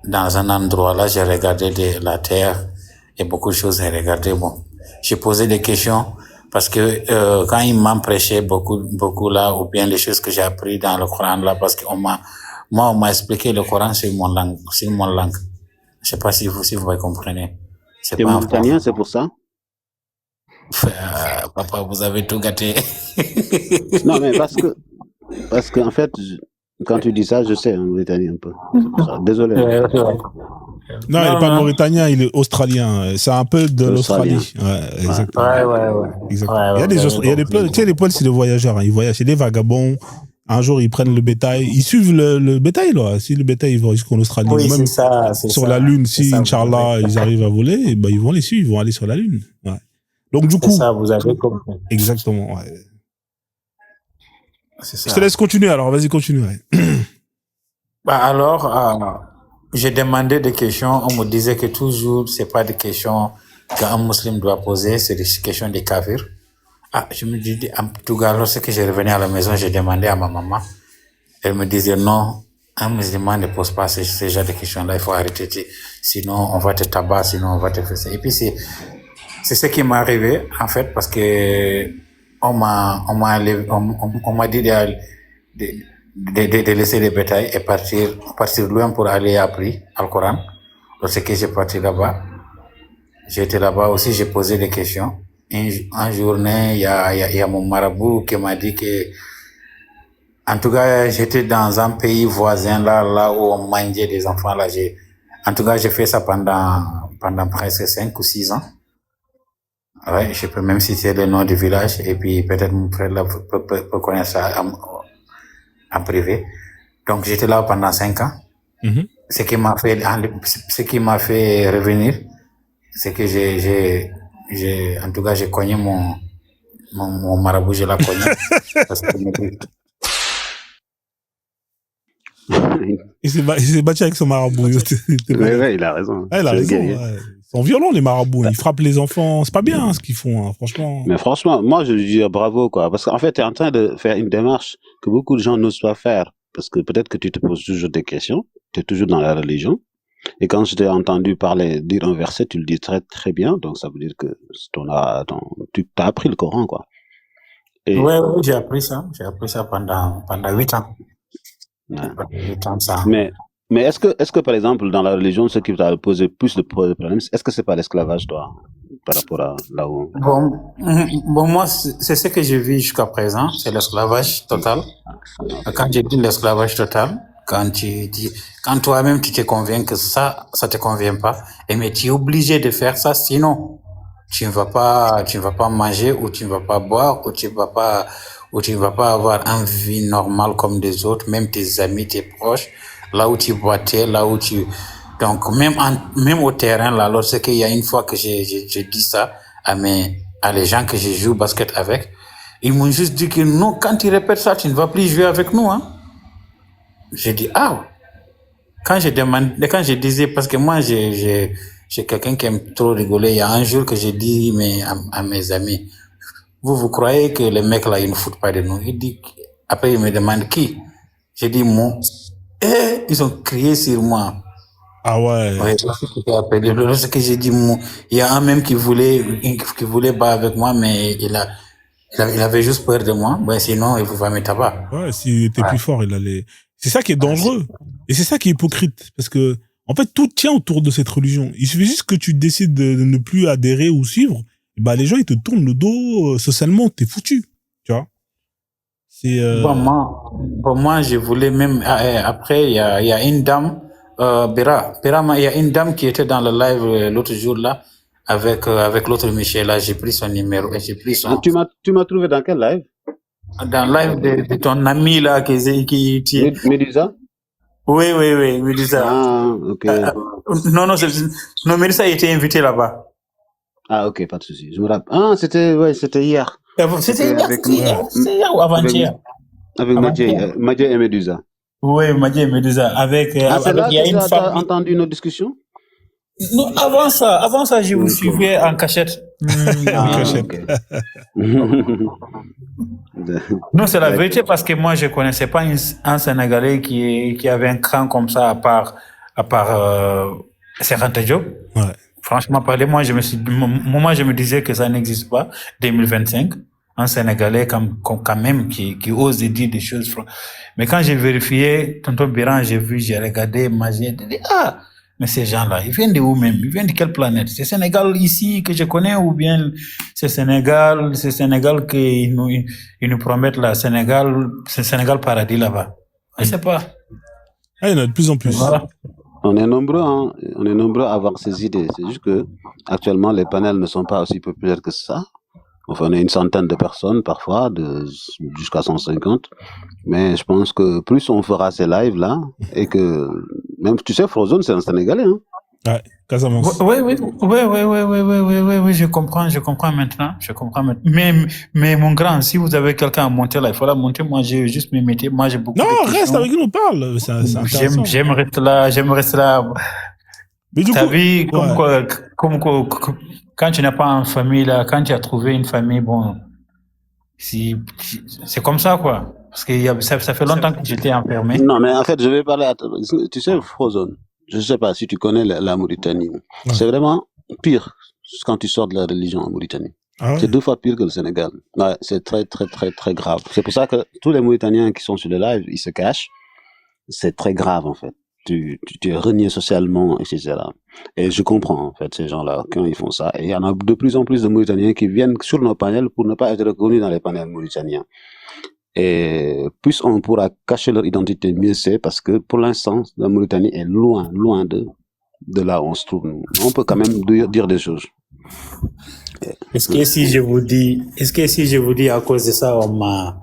dans un endroit là, j'ai regardé la terre et beaucoup de choses à regarder. Bon, j'ai posé des questions parce que quand il m'a prêché beaucoup là, ou bien les choses que j'ai appris dans le Coran là, parce qu'on m'a expliqué le Coran sur mon langue. Je sais pas si vous comprenez. T'es mauritanien, c'est pour ça? Papa, vous avez tout gâté. Non, mais parce que en fait, quand tu dis ça, je sais, en Mauritanie un peu. Désolé. Non, il n'est pas mauritanien, il est australien. C'est un peu de l'Australie. Ouais, exactement. Ouais. Exactement. Il y a des tu sais, les Peuls, c'est des voyageurs. Hein. Ils voyagent, c'est des vagabonds. Un jour, ils prennent le bétail. Ils suivent le bétail, là. Si le bétail, ils vont jusqu'en Australie. Oui, même c'est sur la Lune, si, Inch'Allah, ils arrivent à voler, ben, ils vont les suivre, ils vont aller sur la Lune. Ouais. Donc, du coup. C'est ça, vous avez compris. Exactement, ouais. C'est ça. Je te laisse continuer, alors. Vas-y, continue. Ouais. Alors, j'ai demandé des questions. On me disait que toujours, c'est pas des questions qu'un musulman doit poser, c'est des questions des kafirs. Je me dis, en tout cas, lorsque je revenais à la maison, j'ai demandé à ma maman. Elle me disait non, un musulman ne pose pas ce genre de questions-là, il faut arrêter. Sinon, on va te tabac, sinon on va te faire ça. Et puis, c'est ce qui m'est arrivé, en fait, parce que on m'a dit de laisser les bétails et partir loin pour aller apprendre le Coran. Lorsque j'ai parti là-bas, j'étais là-bas aussi, j'ai posé des questions. Un journée, il y a mon marabout qui m'a dit que, en tout cas, j'étais dans un pays voisin là où on mangeait des enfants là. En tout cas, j'ai fait ça pendant presque 5 ou 6 ans. Ouais, je peux même citer le nom du village et puis peut-être mon frère là peut connaître ça en privé. Donc, j'étais là pendant 5 ans. Mm-hmm. Ce qui m'a fait revenir, c'est que en tout cas, j'ai cogné mon marabout, je l'ai cogné. Parce que il s'est battu avec son marabout. Ouais, il a raison. Ouais, il a raison. Ouais. Ils sont violents, les marabouts. Ils frappent les enfants. C'est pas bien ce qu'ils font, hein, franchement. Mais franchement, moi, je dis bravo, quoi. Parce qu'en fait, tu es en train de faire une démarche que beaucoup de gens n'osent pas faire. Parce que peut-être que tu te poses toujours des questions. Tu es toujours dans la religion. Et quand je t'ai entendu dire un verset, tu le dis très, très bien. Donc, ça veut dire que tu as appris le Coran, quoi. Oui, j'ai appris ça. J'ai appris ça pendant 8 ans. Ouais. 8 ans, ça. Mais est-ce que, par exemple, dans la religion, ce qui t'a posé plus de problèmes, est-ce que c'est pas l'esclavage, toi, par rapport à là où... Bon, moi, c'est ce que j'ai vu jusqu'à présent, c'est l'esclavage total. Quand j'ai dit l'esclavage total, quand toi-même tu te conviens que ça te convient pas, mais tu es obligé de faire ça, sinon tu ne vas pas manger, ou tu ne vas pas boire, ou tu ne vas pas avoir une vie normale comme des autres, même tes amis, tes proches, là où tu boitais, donc même au terrain là, lorsqu'il y a une fois que j'ai dit ça à les gens que je joue au basket avec, ils m'ont juste dit que non, quand tu répètes ça, tu ne vas plus jouer avec nous, hein. J'ai dit, quand je disais, parce que moi, j'ai quelqu'un qui aime trop rigoler. Il y a un jour que j'ai dit à mes amis, vous croyez que les mecs là, ils ne foutent pas de nous? Après, ils me demandent qui? J'ai dit, moi. Ils ont crié sur moi. Ah ouais. Lorsque j'ai dit, moi, il y a un même qui voulait battre avec moi, mais il avait juste peur de moi. Sinon, il pouvait me tabac. Ouais, s'il était plus fort, il allait... C'est ça qui est dangereux. Et c'est ça qui est hypocrite. Parce que, en fait, tout tient autour de cette religion. Il suffit juste que tu décides de ne plus adhérer ou suivre. Les gens, ils te tournent le dos socialement. T'es foutu. Tu vois? Moi, je voulais même... Après, il y a une dame, Bera, il y a une dame qui était dans le live l'autre jour, là, avec l'autre Michel, là. J'ai pris son numéro et j'ai pris son... Tu m'as trouvé dans quel live? Dans le live de ton ami là qui Médusa? Oui, Médusa. Ah, ok. Non, Médusa a été invité là-bas. Ah, ok, pas de souci. Je me rappelle. C'était hier. C'était hier ou avant-hier? Avec Madje et Médusa. Oui, Madje et Médusa. C'est là que tu as entendu nos discussions? Non, avant ça, je vous suivais en cachette. Okay. Non, c'est la vérité parce que moi, je connaissais pas un Sénégalais qui avait un cran comme ça à part Serhante Diop. Ouais. Franchement, moi, je me disais que ça n'existe pas, 2025. Un Sénégalais quand même qui ose dire des choses. Mais quand j'ai vérifié, tonton Biran, j'ai regardé, j'ai dit, mais ces gens-là, ils viennent de où même? Ils viennent de quelle planète? C'est Sénégal ici que je connais ou bien c'est Sénégal qu'ils nous promettent là, c'est Sénégal paradis là-bas. Je sais pas. Il y en a de plus en plus. Voilà. On est nombreux à avoir ces idées. C'est juste que actuellement les panels ne sont pas aussi populaires que ça. Enfin, on est une centaine de personnes parfois, jusqu'à 150. Mais je pense que plus on fera ces lives-là, et que, même, tu sais, Frozone, c'est un Sénégalais, hein. Ouais, Casamance. Oui, je comprends maintenant. Mais mon grand, si vous avez quelqu'un à monter là, il faut la monter. Moi, j'ai juste mes métiers. Moi, j'ai beaucoup de questions. Non, reste avec nous, parle. C'est intéressant. J'aime rester là. Mais du T'as coup, vu, comme quand tu n'as pas une famille là, quand tu as trouvé une famille, bon, c'est comme ça, quoi. Parce que ça fait longtemps que j'étais enfermé. Non, mais en fait, je vais parler tu sais, Frozone, je sais pas si tu connais la Mauritanie. Ouais. C'est vraiment pire quand tu sors de la religion en Mauritanie. Ah ouais? C'est 2 fois pire que le Sénégal. Ouais, c'est très, très, très, très grave. C'est pour ça que tous les Mauritaniens qui sont sur le live, ils se cachent. C'est très grave, en fait. Tu es renié socialement, etc. Et je comprends, en fait, ces gens-là, quand ils font ça. Et il y en a de plus en plus de Mauritaniens qui viennent sur nos panels pour ne pas être reconnus dans les panels mauritaniens. Et plus on pourra cacher leur identité, mieux c'est, parce que pour l'instant, la Mauritanie est loin de là où on se trouve. On peut quand même dire des choses. Est-ce que si je vous dis à cause de ça, on m'a...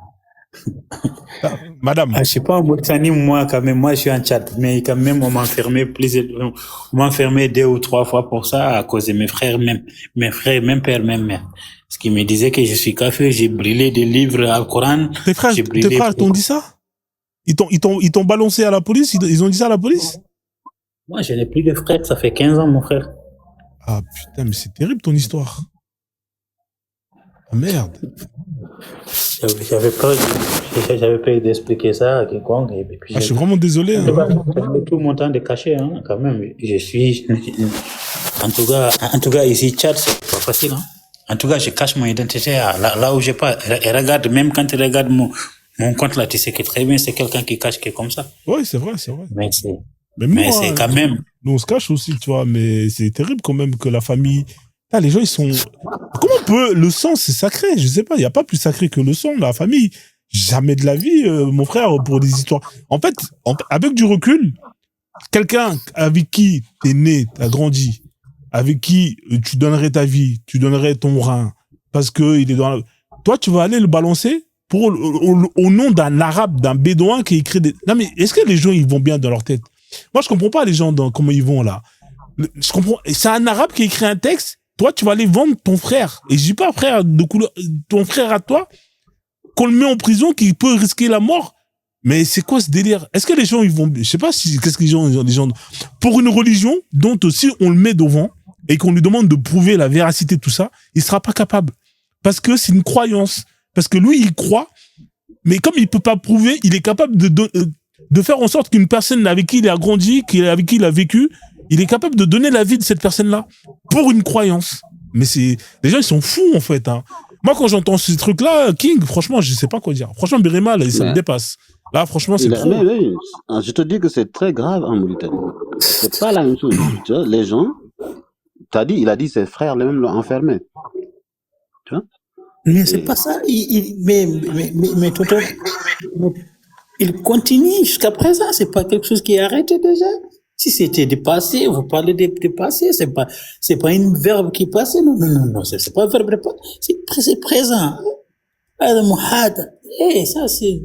Madame. Je sais pas, en Mauritanie, moi, je suis en Tchad, mais quand même, on m'a enfermé 2 ou 3 fois pour ça, à cause de mes frères, même père, même mère. Ce qui me disait que je suis kafir, j'ai brûlé des livres à Coran. Tes frères t'ont dit ça? Ils t'ont balancé à la police? Ils ont dit ça à la police? Moi, je n'ai plus de frères, ça fait 15 ans, mon frère. Ah, putain, mais c'est terrible ton histoire. Ah, merde. J'avais peur d'expliquer ça à quiconque. Et puis je suis vraiment désolé. J'ai tout mon temps de cacher, hein, quand même. Je suis... En tout cas, ici, Tchad, c'est pas facile, hein. En tout cas, je cache mon identité là où j'ai pas. Et regarde, même quand tu regardes mon compte là, tu sais que très bien, c'est quelqu'un qui cache qui est comme ça. Oui, c'est vrai. Mais c'est quand même. Nous, on se cache aussi, tu vois, mais c'est terrible quand même que la famille. Là, les gens, ils sont. Comment on peut. Le sang, c'est sacré. Je sais pas, il n'y a pas plus sacré que le sang, la famille. Jamais de la vie, mon frère, pour des histoires. En fait, avec du recul, quelqu'un avec qui t'es né, t'as grandi, avec qui tu donnerais ta vie, tu donnerais ton rein, parce que il est dans toi, tu vas aller le balancer au nom d'un arabe, d'un bédouin qui écrit des... Non, mais est-ce que les gens, ils vont bien dans leur tête? Moi, je comprends pas les gens comment ils vont, là. Je comprends. C'est un arabe qui écrit un texte, toi, tu vas aller vendre ton frère. Et je dis pas frère de couleur, ton frère à toi, qu'on le met en prison, qui peut risquer la mort. Mais c'est quoi ce délire? Est-ce que les gens, ils vont... Je sais pas qu'est-ce que les gens... Pour une religion dont aussi on le met devant, et qu'on lui demande de prouver la véracité de tout ça, il sera pas capable. Parce que c'est une croyance. Parce que lui, il croit, mais comme il peut pas prouver, il est capable de faire en sorte qu'une personne avec qui il a grandi, avec qui il a vécu, il est capable de donner la vie de cette personne-là pour une croyance. Mais les gens, ils sont fous, en fait, hein. Moi, quand j'entends ces trucs-là, King, franchement, je sais pas quoi dire. Franchement, Birima, là, ça me dépasse. Là, franchement, c'est trop. Mais, je te dis que c'est très grave en Mauritanie. C'est pas la même chose. Tu vois, les gens, il a dit ses frères les mêmes l'ont enfermé. Tu vois? Mais c'est pas ça. Mais Toto, il continue jusqu'à présent. C'est pas quelque chose qui est arrêté déjà. Si c'était dépassé, vous parlez de dépassé, c'est pas une verbe qui passe. Non, c'est pas un verbe de passer. C'est présent. Ça, c'est...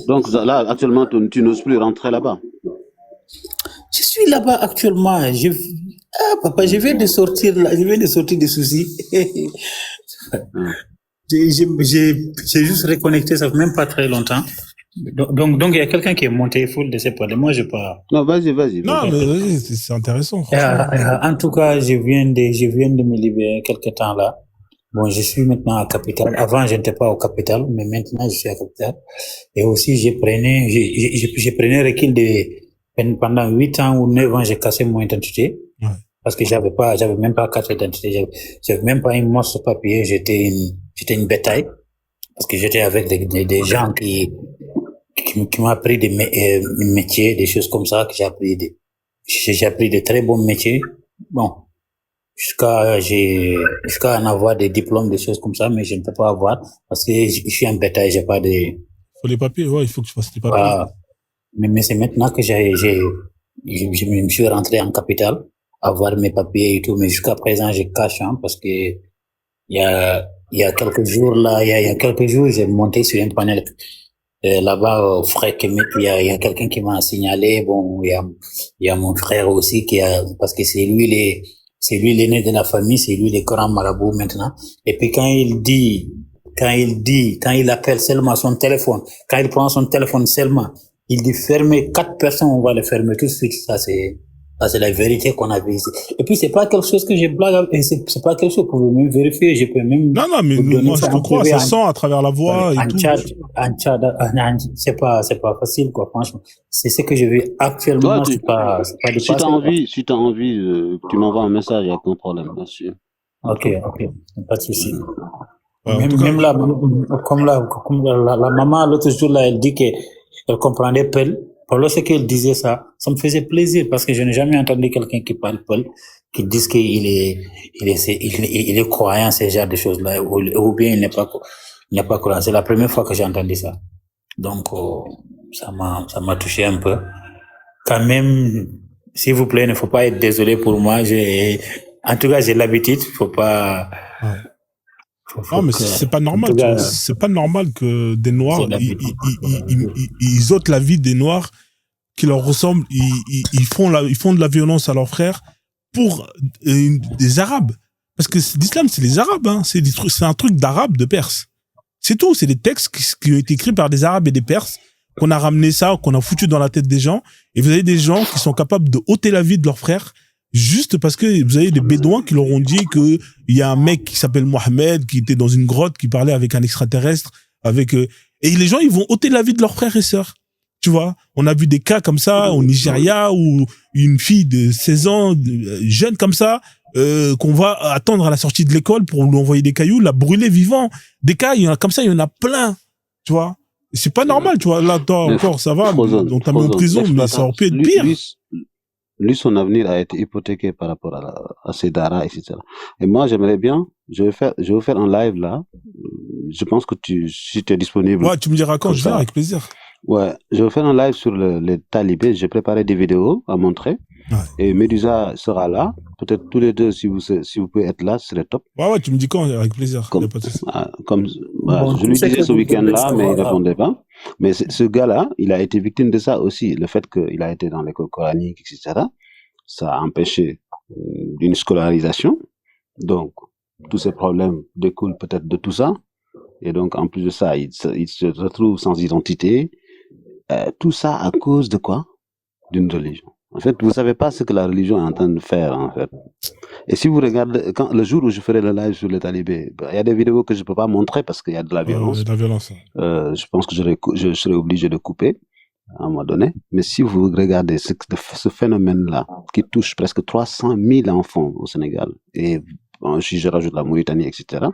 Donc là, actuellement, tu n'oses plus rentrer là-bas. Je suis là-bas actuellement. Papa, je viens de sortir des soucis. J'ai juste reconnecté, ça fait même pas très longtemps. Donc il y a quelqu'un qui est monté, il faut le laisser parler. Moi, je pas. Non, vas-y. Non, mais c'est intéressant. En tout cas, je viens de me libérer quelque temps là. Bon, je suis maintenant à Capitale. Avant, je n'étais pas au Capitale, mais maintenant, je suis à Capitale. Et aussi, j'ai prenais recul pendant 8 ans ou 9 ans, j'ai cassé mon identité. Ouais. Parce que j'avais même pas carte d'identité. J'avais même pas une morceau papier. J'étais une bétail. Parce que j'étais avec des gens qui m'ont appris des métiers, des choses comme ça, que j'ai appris de très bons métiers. Bon. Jusqu'à en avoir des diplômes, des choses comme ça, mais je ne peux pas avoir parce que je suis un bétail, j'ai pas de. Faut les papiers, ouais, il faut que tu fasses les papiers. Mais c'est maintenant que je me suis rentré en capitale, avoir mes papiers et tout, mais jusqu'à présent, je cache, parce que il y a quelques jours là, il y a quelques jours, j'ai monté sur un panel, là-bas, au frère Kemet, il y a quelqu'un qui m'a signalé, bon, il y a mon frère aussi parce que c'est lui l'aîné de la famille, c'est lui le grand marabout maintenant. Et puis quand il appelle seulement son téléphone, quand il prend son téléphone seulement, il dit fermer 4 personnes, on va les fermer tout de suite. Ça c'est la vérité qu'on a vue ici. Et puis c'est pas quelque chose que je blague, c'est pas quelque chose que vous pouvez même vérifier, je peux même. Non, mais moi je te crois, ça sent à travers la voix et tout. C'est pas facile, quoi, franchement. C'est ce que je vis actuellement, c'est pas si t'as envie, tu m'envoies un message, il y a aucun problème, bien sûr. Ok, pas de souci. Même là, comme la maman, l'autre jour, là, elle dit qu'elle comprenait Peul. Lorsqu'elle disait ça, ça me faisait plaisir parce que je n'ai jamais entendu quelqu'un qui parle Peul, qui dise qu'il est croyant, ces genres de choses-là, ou bien il n'est pas croyant. C'est la première fois que j'ai entendu ça. Donc, ça m'a touché un peu. Quand même, s'il vous plaît, il ne faut pas être désolé pour moi. En tout cas, j'ai l'habitude, faut pas. Ouais. Non, mais c'est pas normal, tu vois. C'est pas normal que des Noirs, ils ôtent la vie des Noirs qui leur ressemblent, ils font de la violence à leurs frères pour des Arabes. Parce que l'islam, c'est les Arabes, hein. C'est un truc d'Arabes, de Perses. C'est tout. C'est des textes qui ont été écrits par des Arabes et des Perses, qu'on a ramené ça, qu'on a foutu dans la tête des gens. Et vous avez des gens qui sont capables de ôter la vie de leurs frères juste parce que vous avez des Bédouins qui leur ont dit que il y a un mec qui s'appelle Mohamed qui était dans une grotte qui parlait avec un extraterrestre et les gens ils vont ôter la vie de leurs frères et sœurs. Tu vois, on a vu des cas comme ça au Nigeria où une fille de 16 ans jeune comme ça qu'on va attendre à la sortie de l'école pour lui envoyer des cailloux, la brûler vivant. Des cas, il y en a comme ça, il y en a plein. Tu vois, c'est pas normal, tu vois. Là toi encore ça va, on t'a mis en prison, mais ça aurait pu être pire. Lui, son avenir a été hypothéqué par rapport à ses daras, etc. Et moi, j'aimerais bien, je vais faire un live là. Je pense que si tu es disponible. Ouais, tu me diras quand, je viens avec plaisir. Ouais, je vais faire un live sur les talibés. J'ai préparé des vidéos à montrer. Ouais. Et Medusa sera là. Peut-être tous les deux, si vous pouvez être là, ce serait top. Ouais, tu me dis quand, avec plaisir. Bon, je lui disais ce week-end-là, mais il répondait pas. Mais ce gars-là, il a été victime de ça aussi. Le fait qu'il a été dans l'école coranique, etc., ça a empêché une scolarisation. Donc, tous ces problèmes découlent peut-être de tout ça. Et donc, en plus de ça, il se retrouve sans identité. Tout ça à cause de quoi? D'une religion. En fait, vous savez pas ce que la religion est en train de faire, en fait. Et si vous regardez, le jour où je ferai le live sur les talibés, il y a des vidéos que je peux pas montrer parce qu'il y a de la violence. De la violence. Je pense que je serai obligé de couper à un moment donné. Mais si vous regardez ce phénomène-là, qui touche presque 300 000 enfants au Sénégal, et si je rajoute la Mauritanie, etc.,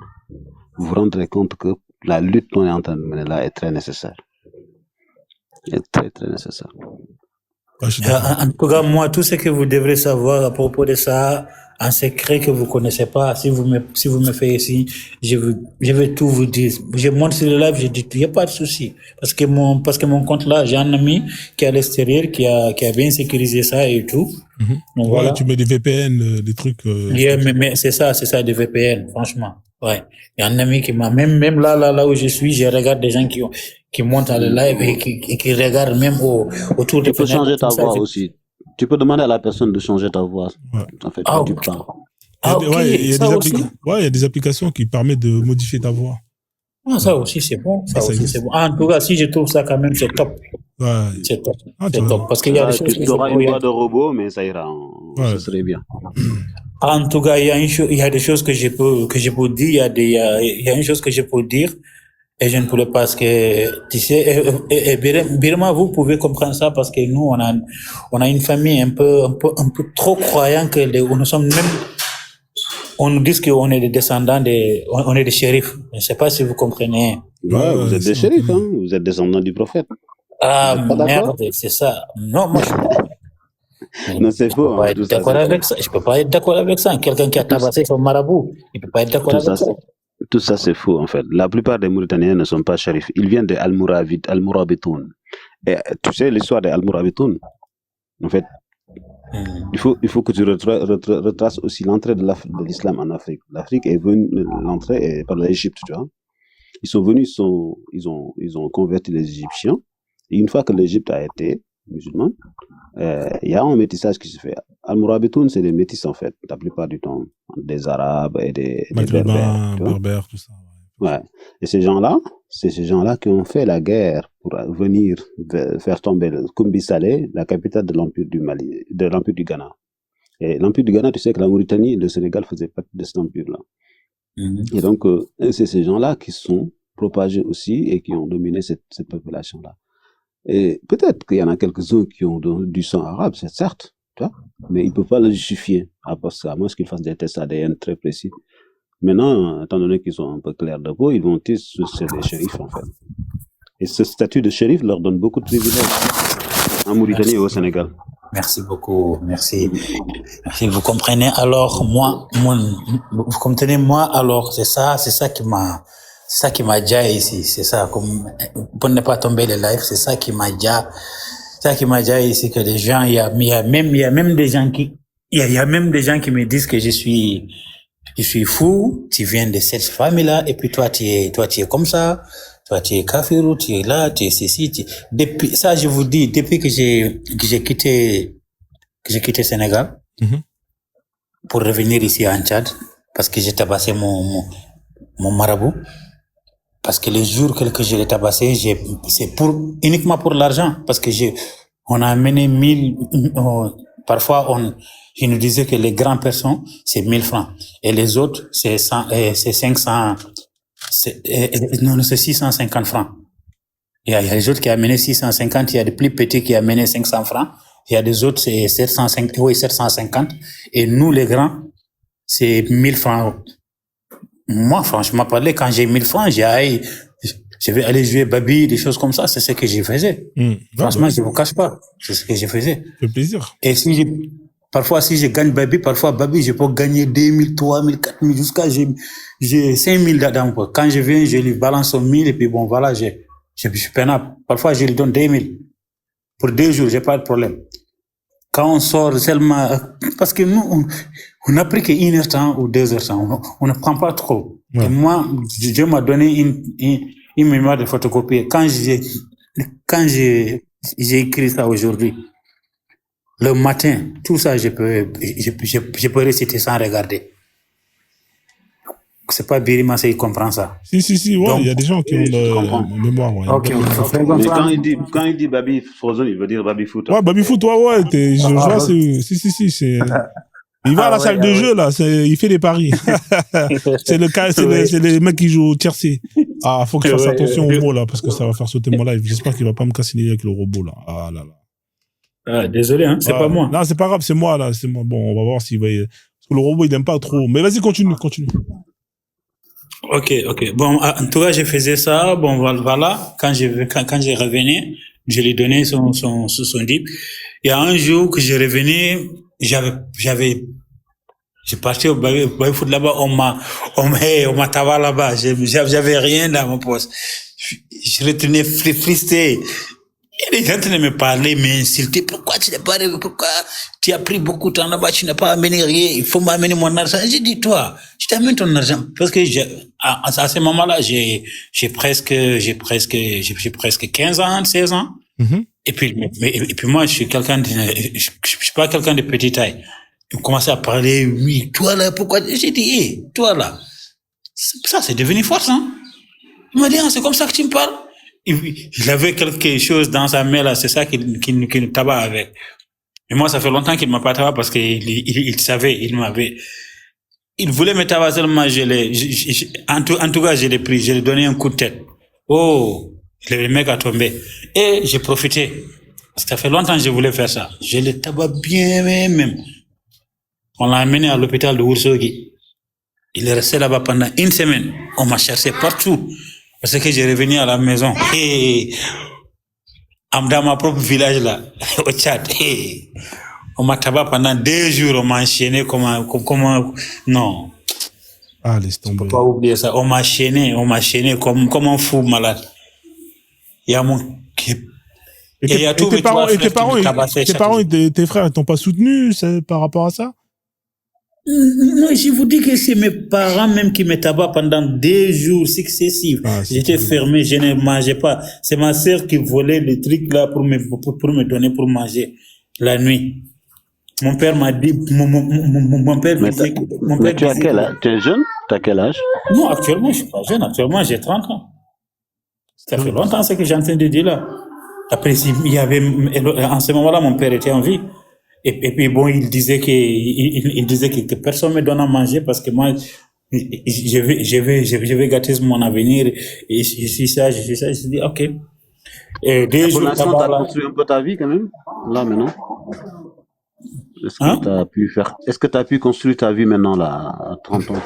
vous vous rendrez compte que la lutte qu'on est en train de mener là est très nécessaire. Est très, très nécessaire. En tout cas, moi, tout ce que vous devrez savoir à propos de ça, un secret que vous connaissez pas, si vous me faites ici, je vais tout vous dire. Je monte sur le live, je dis, il n'y a pas de souci. Parce que mon compte là, j'ai un ami qui est à l'extérieur, qui a bien sécurisé ça et tout. Mm-hmm. Donc, voilà. Tu mets des VPN, des trucs, mais c'est ça, des VPN, franchement. Ouais. Il y a un ami qui m'a, même là où je suis, je regarde des gens qui montent à le live et qui regardent même autour de Tu peux changer ta voix aussi. Tu peux demander à la personne de changer ta voix. Ouais. En fait, tu parles. Il y a des applications qui permettent de modifier ta voix. Ah, ça aussi, c'est bon. C'est bon. En tout cas, si je trouve ça quand même, c'est top. Ouais. C'est top. C'est top. Parce qu'il y a des choses tu auras une voix de robot, mais ça ira. Ce serait bien. En tout cas, il y a des choses que je peux dire, il y a une chose que je peux dire, et je ne pourrais pas parce que, tu sais, Birma, vous pouvez comprendre ça parce que nous, on a une famille un peu trop croyant que nous sommes même, on nous dit qu'on est des descendants on est des shérifs. Je ne sais pas si vous comprenez. Ouais, vous êtes des shérifs, hein. Vous êtes descendants du prophète. Ah, merde, c'est ça. Non, moi, non, c'est faux. Je peux pas être d'accord avec ça. Quelqu'un qui a tabassé son marabout, il peut pas être d'accord avec ça. Tout ça, c'est faux, en fait. La plupart des Mauritaniens ne sont pas shérifs. Ils viennent de Al-Mourabitoun. Et tu sais l'histoire de Al-Mourabitoun. En fait, il faut que tu retraces aussi l'entrée de l'islam en Afrique. L'Afrique est venue, l'entrée est par l'Égypte, tu vois. Ils sont venus, ils ont converti les Égyptiens. Et une fois que l'Égypte a été musulmane, il y a un métissage qui se fait. Al-Mourabitoun, c'est des métis, en fait, la plupart du temps. Des Arabes et des Berbères, tout ça. Ouais. Et ces gens-là, c'est ces gens-là qui ont fait la guerre pour venir faire tomber le Koumbi Saleh, la capitale de l'Empire du Mali, de l'Empire du Ghana. Et l'Empire du Ghana, tu sais que la Mauritanie et le Sénégal faisaient partie de cet empire-là. Et donc, c'est ces gens-là qui sont propagés aussi et qui ont dominé cette population-là. Et peut-être qu'il y en a quelques-uns qui ont du sang arabe, c'est certes, tu vois, mais ils ne peuvent pas le justifier, à moins qu'ils fassent des tests ADN très précis. Maintenant, étant donné qu'ils sont un peu clairs de peau, ils vont tous ser des shérifs, en fait. Et ce statut de shérif leur donne beaucoup de privilèges en Mauritanie et au Sénégal. Merci beaucoup, merci. Vous comprenez, alors, vous comprenez, alors, c'est ça qui m'a déjà ici, c'est ça, pour ne pas tomber les lives, c'est ça qui m'a déjà ici, que les gens, il y a même des gens qui me disent que je suis fou, tu viens de cette famille-là, et puis toi, tu es comme ça, toi, tu es kafirou, tu es là, tu es ceci, depuis, ça, je vous dis, depuis que j'ai quitté Sénégal, pour revenir ici en Tchad, parce que j'ai tabassé mon marabout, parce que les jours que je l'ai tabassé, c'est uniquement pour l'argent, parce que on a amené 1000, parfois il nous disait que les grandes personnes, c'est 1000 francs. Et les autres, c'est 500, c'est 650 francs. Il y a les autres qui amenaient 650, il y a des plus petits qui amenaient 500 francs. Il y a des autres, c'est 750. Et nous, les grands, c'est 1000 francs. Moi, franchement parlé, quand j'ai 1000 francs, je vais aller jouer Babi, des choses comme ça, c'est ce que je faisais. Franchement, je vous cache pas. C'est ce que je faisais. Ça fait plaisir. Et parfois, si je gagne Babi, je peux gagner 2000, 3000, 4000, jusqu'à j'ai 5000 dans mon poche. Quand je viens, je lui balance 1000 et puis bon, voilà, je suis peinable. Parfois, je lui donne 2000. Pour 2 jours, j'ai pas de problème. Quand on sort seulement, parce que nous, on n'a pris que 1 heure temps ou 2 heures temps. On ne prend pas trop. Ouais. Et moi, Dieu m'a donné une mémoire de photocopie. Quand j'ai écrit ça aujourd'hui, le matin, tout ça, je peux réciter sans regarder. C'est pas Birima, il comprend ça. Si, ouais, il y a des gens qui ont mémoire. Ouais. Ok, mais quand il dit Baby Frozen, il veut dire Baby Foot. Ouais, Baby Foot, ouais, je vois, si. Il va à la salle de jeu, là, il fait des paris. C'est les mecs qui jouent au tiercé. Ah, faut que je fasse attention au mot, là, parce que ça va faire sauter mon live. J'espère qu'il va pas me casser les yeux avec le robot, là. Ah là là. Ah, désolé, hein, c'est pas moi. Non, c'est pas grave, c'est moi, là, c'est moi. Bon, on va voir s'il va, parce que le robot, il aime pas trop. Mais vas-y, continue. Ok. Bon, en tout cas, je faisais ça. Bon, voilà. Quand je revenais, je lui donnais son dip. Il y a un jour que je revenais, j'ai parti au baby foot là-bas, on m'a tabassé là-bas. J'avais rien dans mon poste. Je retournais frustré. Il est en train de me parler, m'insulter. Pourquoi tu n'as pas, pourquoi tu as pris beaucoup de temps là-bas, tu n'as pas amené rien, il faut m'amener mon argent. J'ai dit, toi, je t'amène ton argent. Parce que à ce moment-là, j'ai presque 15 ans, 16 ans. Et puis moi, je suis pas quelqu'un de petite taille. Il commençait à parler, oui, toi là, pourquoi? J'ai dit, toi là. Ça, c'est devenu force, hein. Il m'a dit, c'est comme ça que tu me parles. Il avait quelque chose dans sa main là, c'est ça qu'il nous tabasse avec. Mais moi, ça fait longtemps qu'il m'a pas tabassé parce qu'il savait, il voulait me tabasser seulement, en tout cas, je l'ai pris, je lui ai donné un coup de tête. Oh, le mec a tombé. Et j'ai profité. Parce que ça fait longtemps que je voulais faire ça. Je l'ai tabassé bien même. On l'a amené à l'hôpital de Ourossogui. Il est resté là-bas pendant une semaine. On m'a cherché partout. Parce que j'ai revenu à la maison. Et dans ma propre village là, au Tchad. On m'a tabassé pendant 2 jours. On m'a enchaîné comment, non. Ah, laisse tomber. Je peux pas oublier ça. On m'a enchaîné comme un fou malade. Il y a mon, et tes parents, tes frères, ils t'ont pas soutenu par rapport à ça? Non, je vous dis que c'est mes parents même qui me tabassent pendant 2 jours successifs. J'étais fermé, je ne mangeais pas. C'est ma sœur qui volait les trucs là pour me donner pour manger la nuit. Mon père m'a dit, mon père disait, tu as quel âge? Tu es jeune? Tu as quel âge? Non, actuellement, je suis pas jeune. Actuellement, j'ai 30 ans. Ça fait longtemps ce que j'ai en train de dire là. Après, il y avait, en ce moment-là, mon père était en vie. Et puis bon, il disait que personne me donne à manger parce que moi, je vais gâter mon avenir. Et je suis ça. Je dis, ok. Et pour l'instant, tu as construit un peu ta vie quand même, là maintenant. Est-ce que tu as pu construire ta vie maintenant, là, à 30 ans?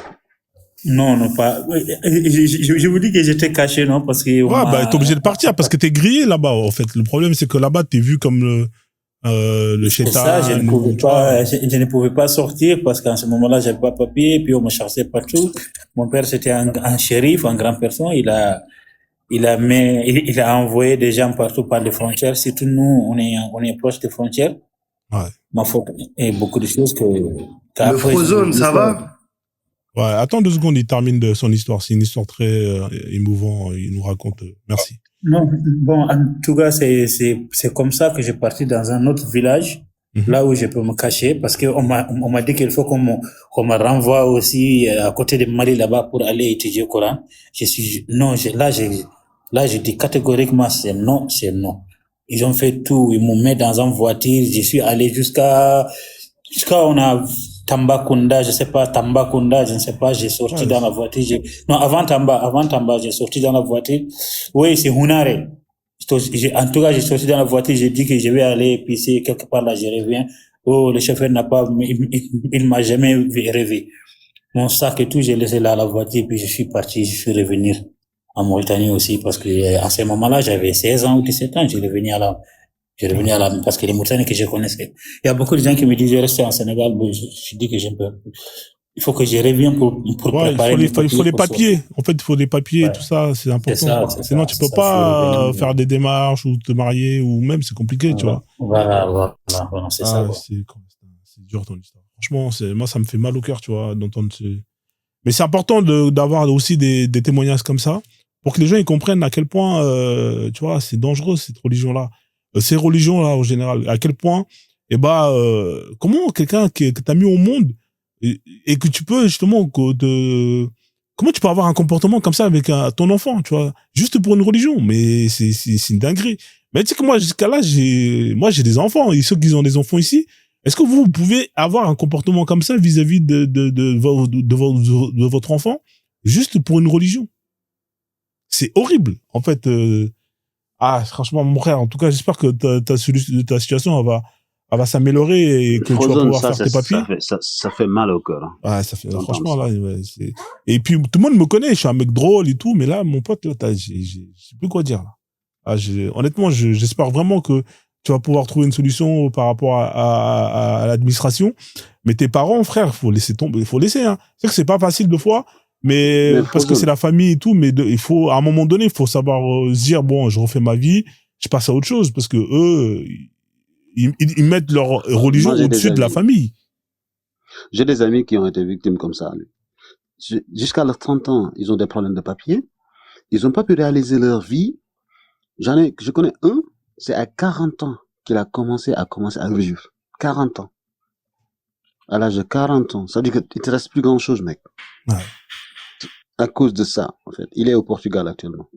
Non, pas. Je vous dis que j'étais caché, non, parce que. T'es obligé de partir parce que t'es grillé là-bas, en fait. Le problème, c'est que là-bas, t'es vu comme le chétan. Ça, je ne pouvais pas sortir parce qu'en ce moment-là, j'avais pas papier, puis on me chassait partout. Mon père, c'était un shérif, un grand personne. Il a envoyé des gens partout par les frontières. Surtout nous, on est proche des frontières. Ouais. Ma faute. Et beaucoup de choses que. Le Frozone, ça va? Ouais, attends 2 secondes, il termine son histoire. C'est une histoire très émouvante. Il nous raconte. Merci. Non, bon, en tout cas, c'est comme ça que j'ai parti dans un autre village, là où je peux me cacher, parce qu'on m'a dit qu'il faut qu'on me renvoie aussi à côté de Mali là-bas pour aller étudier le Coran. Là, je dis catégoriquement c'est non. Ils ont fait tout, ils m'ont mis dans une voiture, je suis allé jusqu'à on a Tambacounda, je ne sais pas, j'ai sorti dans la voiture. Avant Tamba, j'ai sorti dans la voiture. Oui, c'est Hunare. En tout cas, j'ai sorti dans la voiture, j'ai dit que je vais aller pisser quelque part là, je reviens. Oh, le chauffeur il m'a jamais rêvé. Mon sac et tout, j'ai laissé là à la voiture, puis je suis parti, je suis revenu en Mauritanie aussi, parce que à ce moment-là, j'avais 16 ans ou 17 ans, j'ai revenu à la, parce que les Mauritaniens que je connaissais. Il y a beaucoup de gens qui me disent, je reste en Sénégal, mais je dis que il faut que je revienne pour préparer. Il faut les papiers. En fait, il faut des papiers, tout ça, c'est important. Sinon, tu peux pas faire des démarches ou te marier ou même, c'est compliqué, tu vois. Voilà, c'est ça. C'est dur ton histoire. Franchement, moi, ça me fait mal au cœur, tu vois, d'entendre Mais c'est important d'avoir aussi des témoignages comme ça pour que les gens ils comprennent à quel point, tu vois, c'est dangereux, cette religion-là. Ces religions-là, en général, à quel point, comment quelqu'un que t'as mis au monde et que tu peux justement comment tu peux avoir un comportement comme ça avec ton enfant, tu vois, juste pour une religion, mais c'est une dinguerie. Mais tu sais que moi, jusqu'à là, j'ai des enfants, et ceux qui ont des enfants ici, est-ce que vous pouvez avoir un comportement comme ça vis-à-vis de votre enfant, juste pour une religion? C'est horrible, en fait. Franchement, mon frère, en tout cas, j'espère que ta situation elle va s'améliorer et que tu vas pouvoir faire tes papiers. Ça fait mal au cœur. Ouais, ça fait, franchement, là, et puis, tout le monde me connaît, je suis un mec drôle et tout, mais là, mon pote, là, je sais plus quoi dire, là. Honnêtement, j'espère vraiment que tu vas pouvoir trouver une solution par rapport à l'administration. Mais tes parents, frère, faut laisser tomber, hein. C'est que c'est pas facile de fois, mais parce que c'est la famille et tout, mais il faut, à un moment donné, il faut savoir se dire, bon, je refais ma vie, je passe à autre chose, parce que eux, ils mettent leur religion au-dessus de la famille. J'ai des amis qui ont été victimes comme ça. Jusqu'à leurs 30 ans, ils ont des problèmes de papier. Ils n'ont pas pu réaliser leur vie. Je connais un, c'est à 40 ans qu'il a commencé à vivre. 40 ans. À l'âge de 40 ans. Ça veut dire qu'il te reste plus grand chose, mec. Ouais. À cause de ça, en fait. Il est au Portugal actuellement.